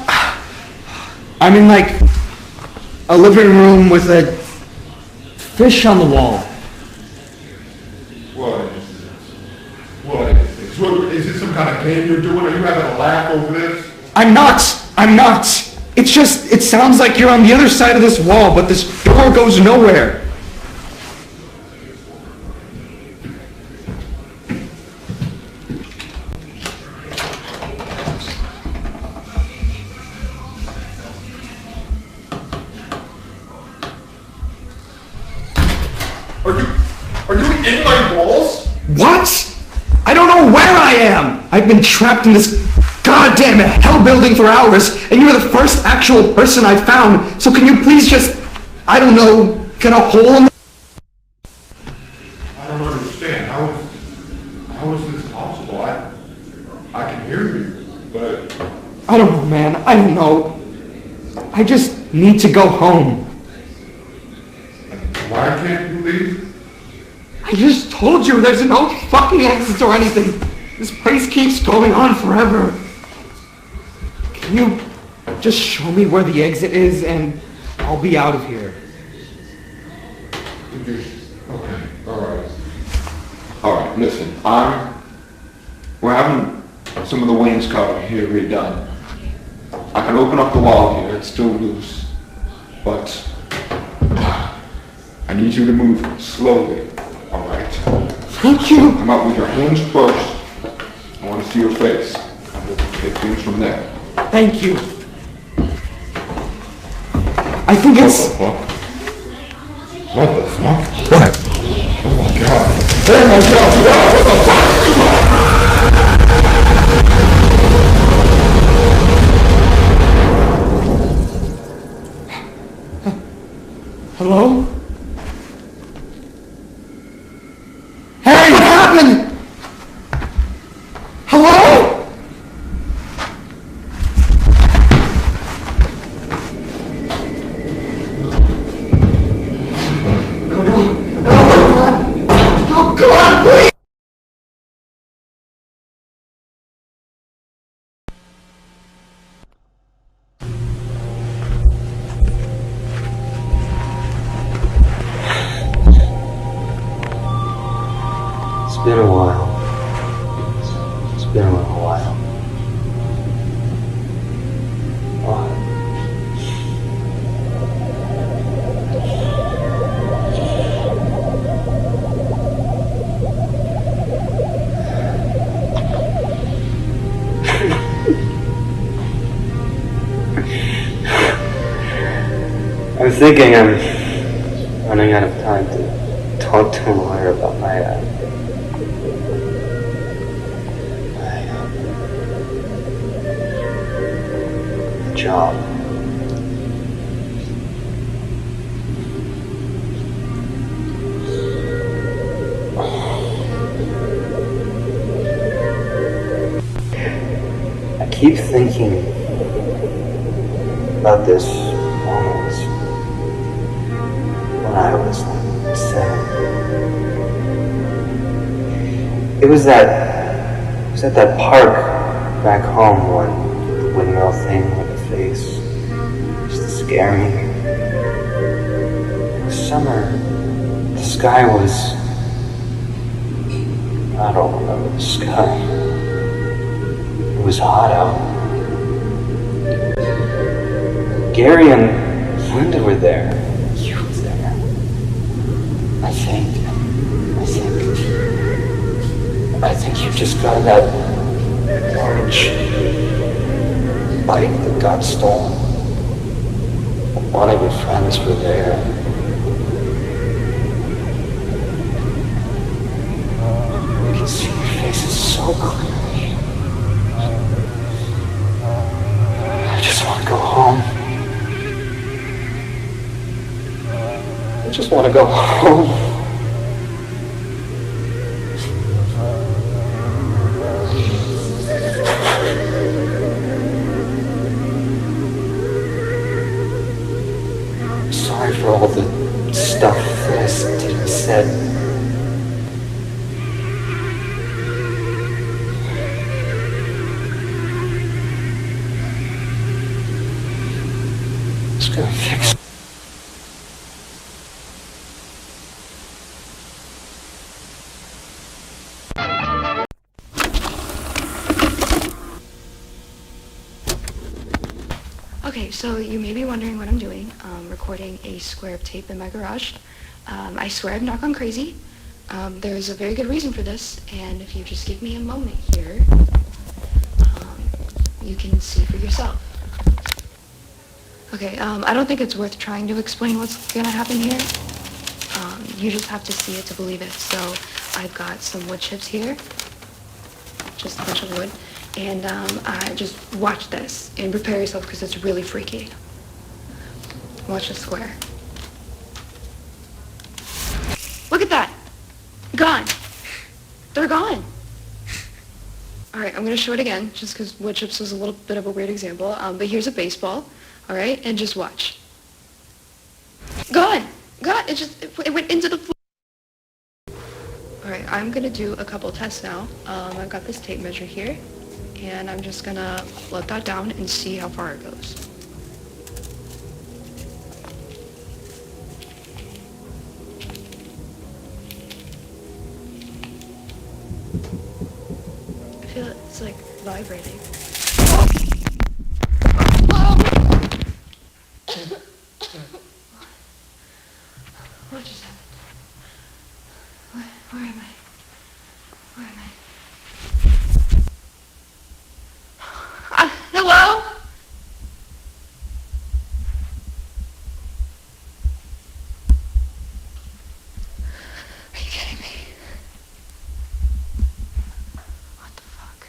I'm in like a living room with a fish on the wall. What? Is it some kind of game you're doing? Are you having a laugh over this? I'm not. It's just, it sounds like you're on the other side of this wall, but this door goes nowhere. Are you in my walls? What? I don't know where I am. I've been trapped in this goddamn hell building for hours, and you're the first actual person I found. So can you please just, I don't know, get a hole in the... I don't understand. How is this possible? I can hear you, but... I don't know, man. I don't know. I just need to go home. Why can't you leave? I just told you there's no fucking exit or anything. This place keeps going on forever. Can you just show me where the exit is and I'll be out of here? Okay, alright, listen, we're having some of the wainscoting here redone. I can open up the wall here, it's still loose, but I need you to move slowly, alright? Thank you! Come out with your hands first. I want to see your face, and we'll take things from there. Thank you. I think it's... What the fuck? What? Oh my god. Oh my god! What the fuck? Hello? Hey, what happened? Hello? Oh, God, please! It's been a while. It's been a little while. I'm thinking I'm running out of time to talk to a lawyer about my job. I keep thinking about this moment when I was like 7. It was at that park back home when the windmill thing with the face used to scare me. It was summer. The sky was... I don't remember the sky. It was hot out. Gary and Linda were there. You were there. I think you just got that orange bike that got stolen. One of your friends were there. You can see your faces so clearly. I just want to go home. I just want to go home. Sorry for all the stuff that I did and said. Just gonna fix it. Okay, so you may be wondering what I'm doing. Recording a square of tape in my garage. I swear I've not gone crazy. There's a very good reason for this, and if you just give me a moment here, you can see for yourself. Okay, I don't think it's worth trying to explain what's gonna happen here. You just have to see it to believe it. So I've got some wood chips here, just a bunch of wood. And just watch this and prepare yourself because it's really freaky. Watch the square. Look at that. Gone. They're gone. All right, I'm going to show it again just because wood chips was a little bit of a weird example. But here's a baseball. All right, and just watch. Gone. Gone. It went into the floor. All right, I'm going to do a couple tests now. I've got this tape measure here. And I'm just gonna let that down and see how far it goes. I feel it's like vibrating. What just happened? Where am I? Where am I? Hello? Are you kidding me? What the fuck?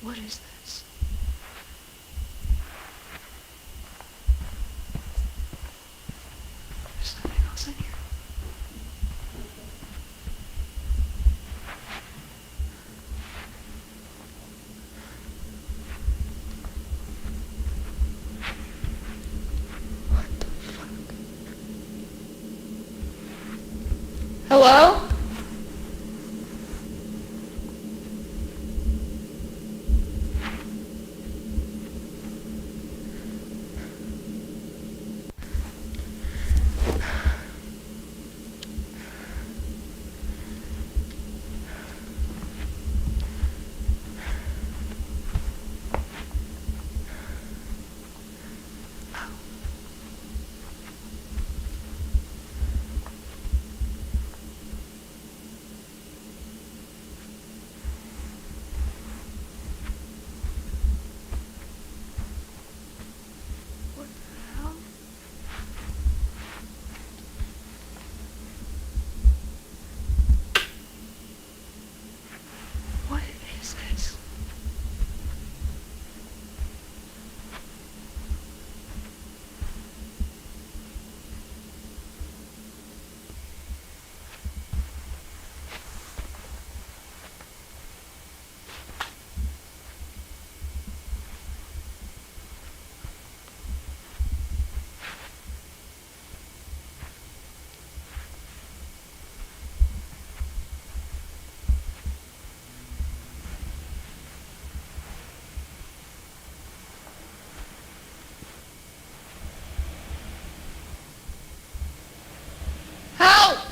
What is this? There's something else in here. What the fuck? Hello?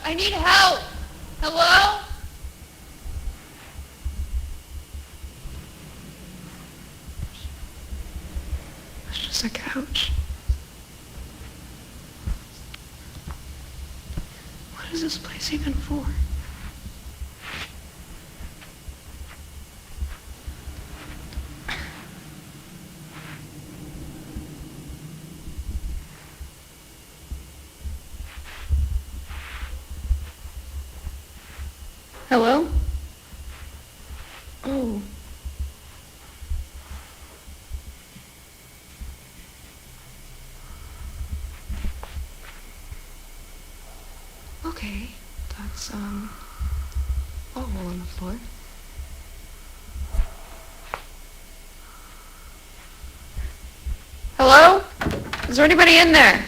I need help! Hello? It's just a couch. What is this place even for? Hello? Oh. Okay, that's, a hole in the floor. Hello? Is there anybody in there?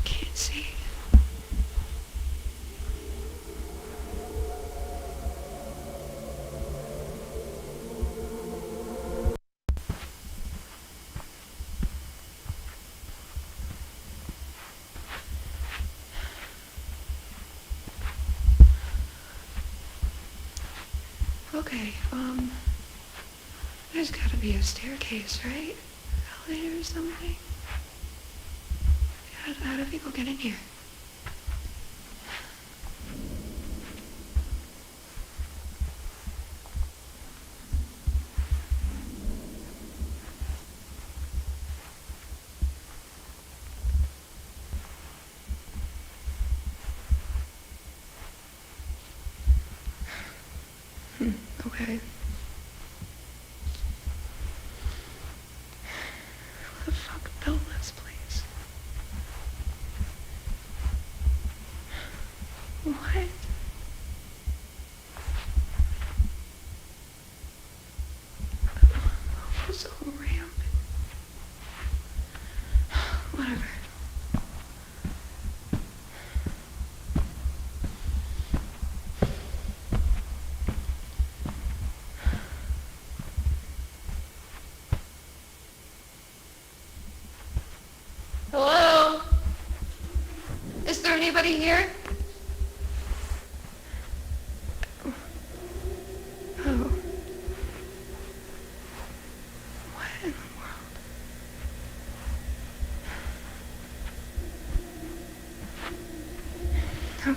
Can't see. Okay, there's gotta be a staircase, right? Elevator or something? How do people get in here? Okay. Who the fuck built this place? What? What's a ramp? Whatever. Hello? Is there anybody here? Oh. What in the world?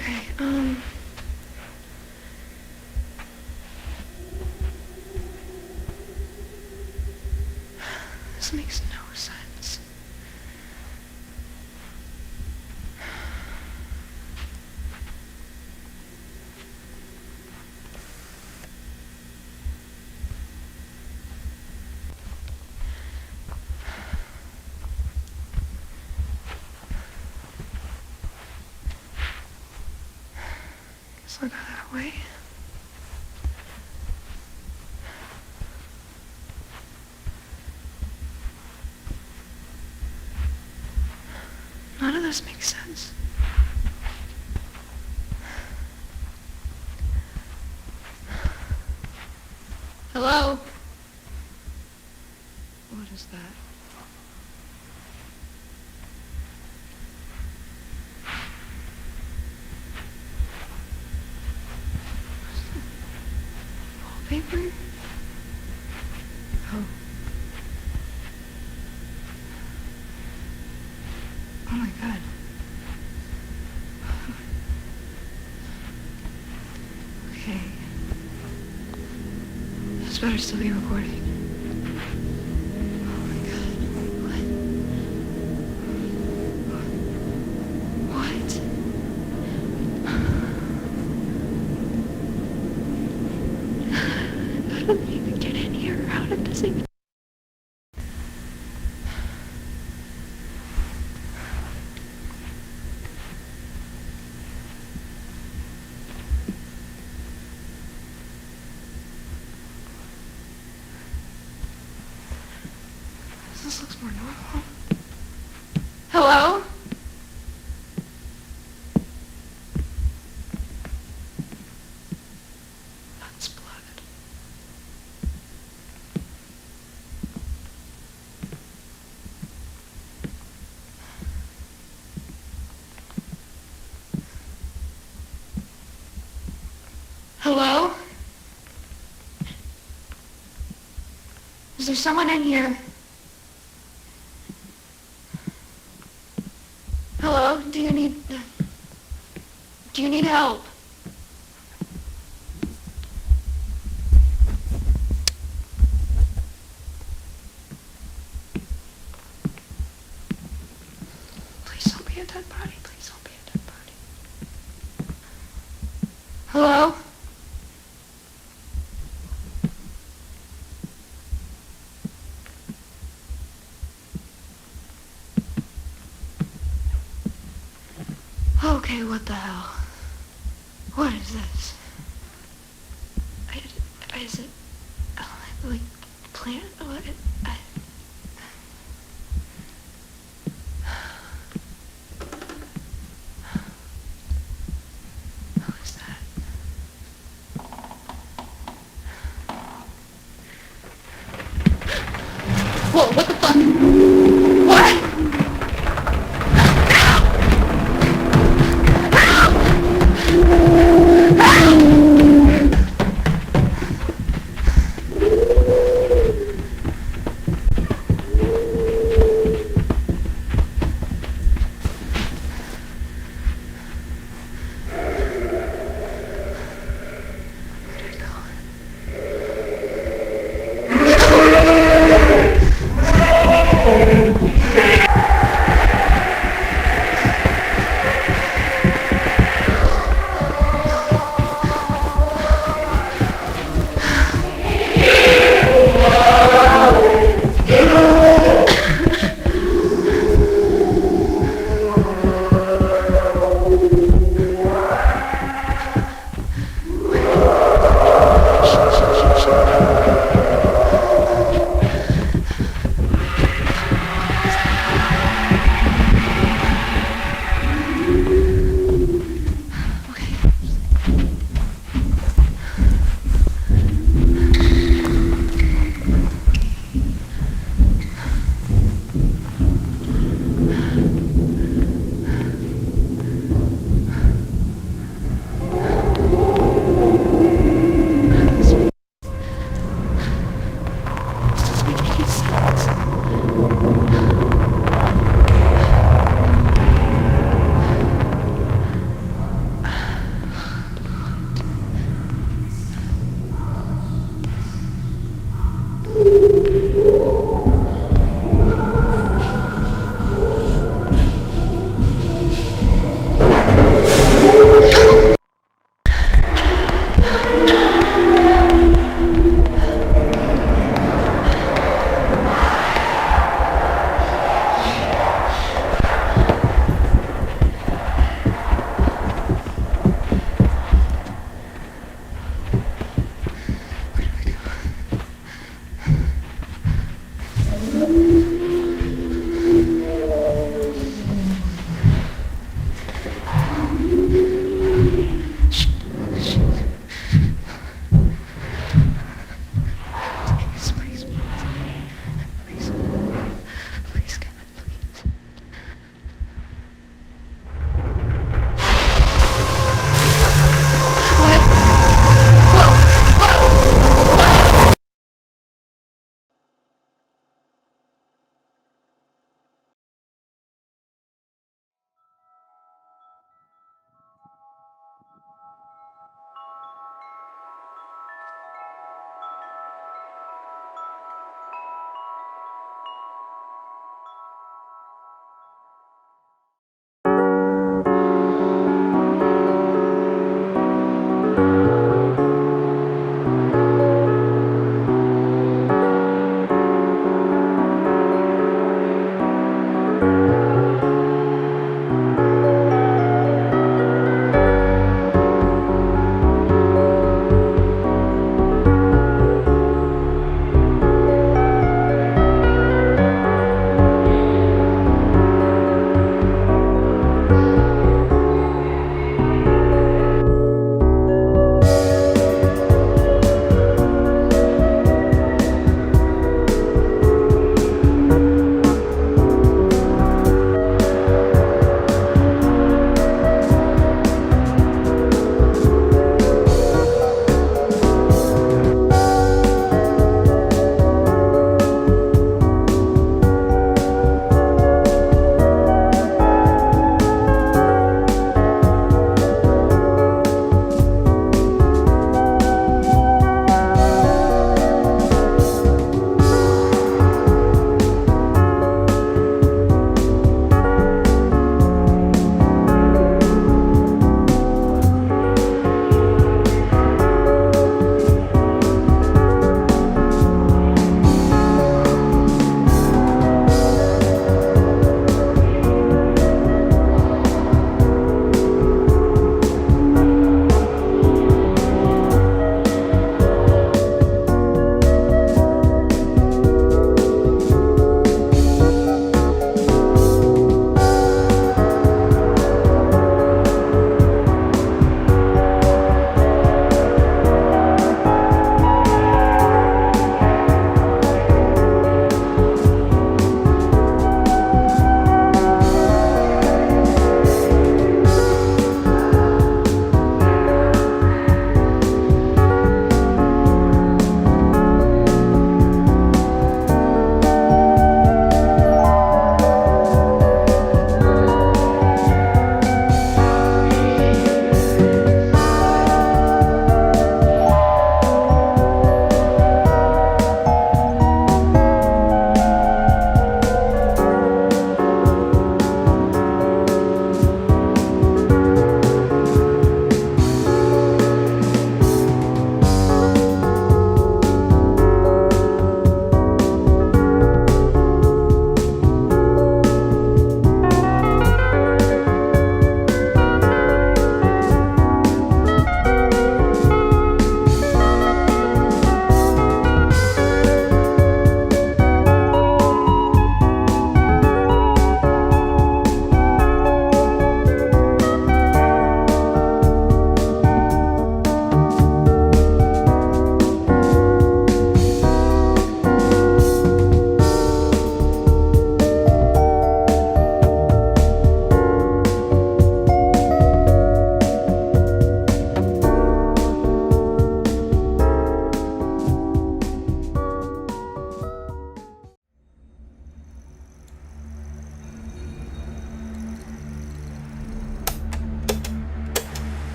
Okay, this makes no sense. Guess I'll go that way. None of this makes sense. Hello? What is that? Wallpaper? Oh. Oh my god. Okay. This better still be recording. Oh my god. What? How did they even get in here? How did this even... This looks more normal. Hello? What? Hello? Is there someone in here? Hello? Do you need help? Please don't be a dead body. Please don't be a dead body. Hello? Okay, what the hell? What is this? Is it like plant? What? Who is that? Whoa! What the fuck? What?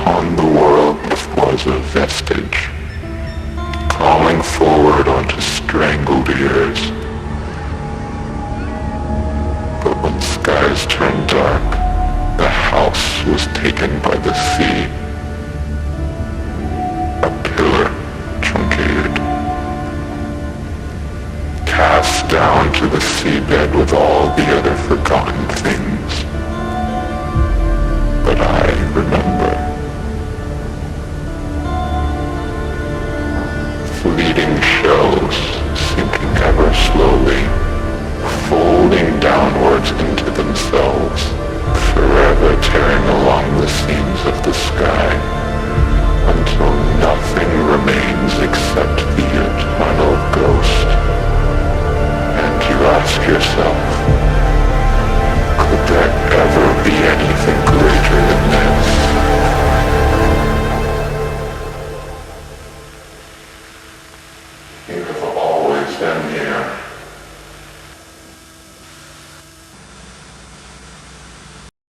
upon the world was a vestige, calling forward onto strangled ears. But when skies turned dark, the house was taken by the sea. A pillar, truncated, cast down to the seabed with all the other forgotten things. But I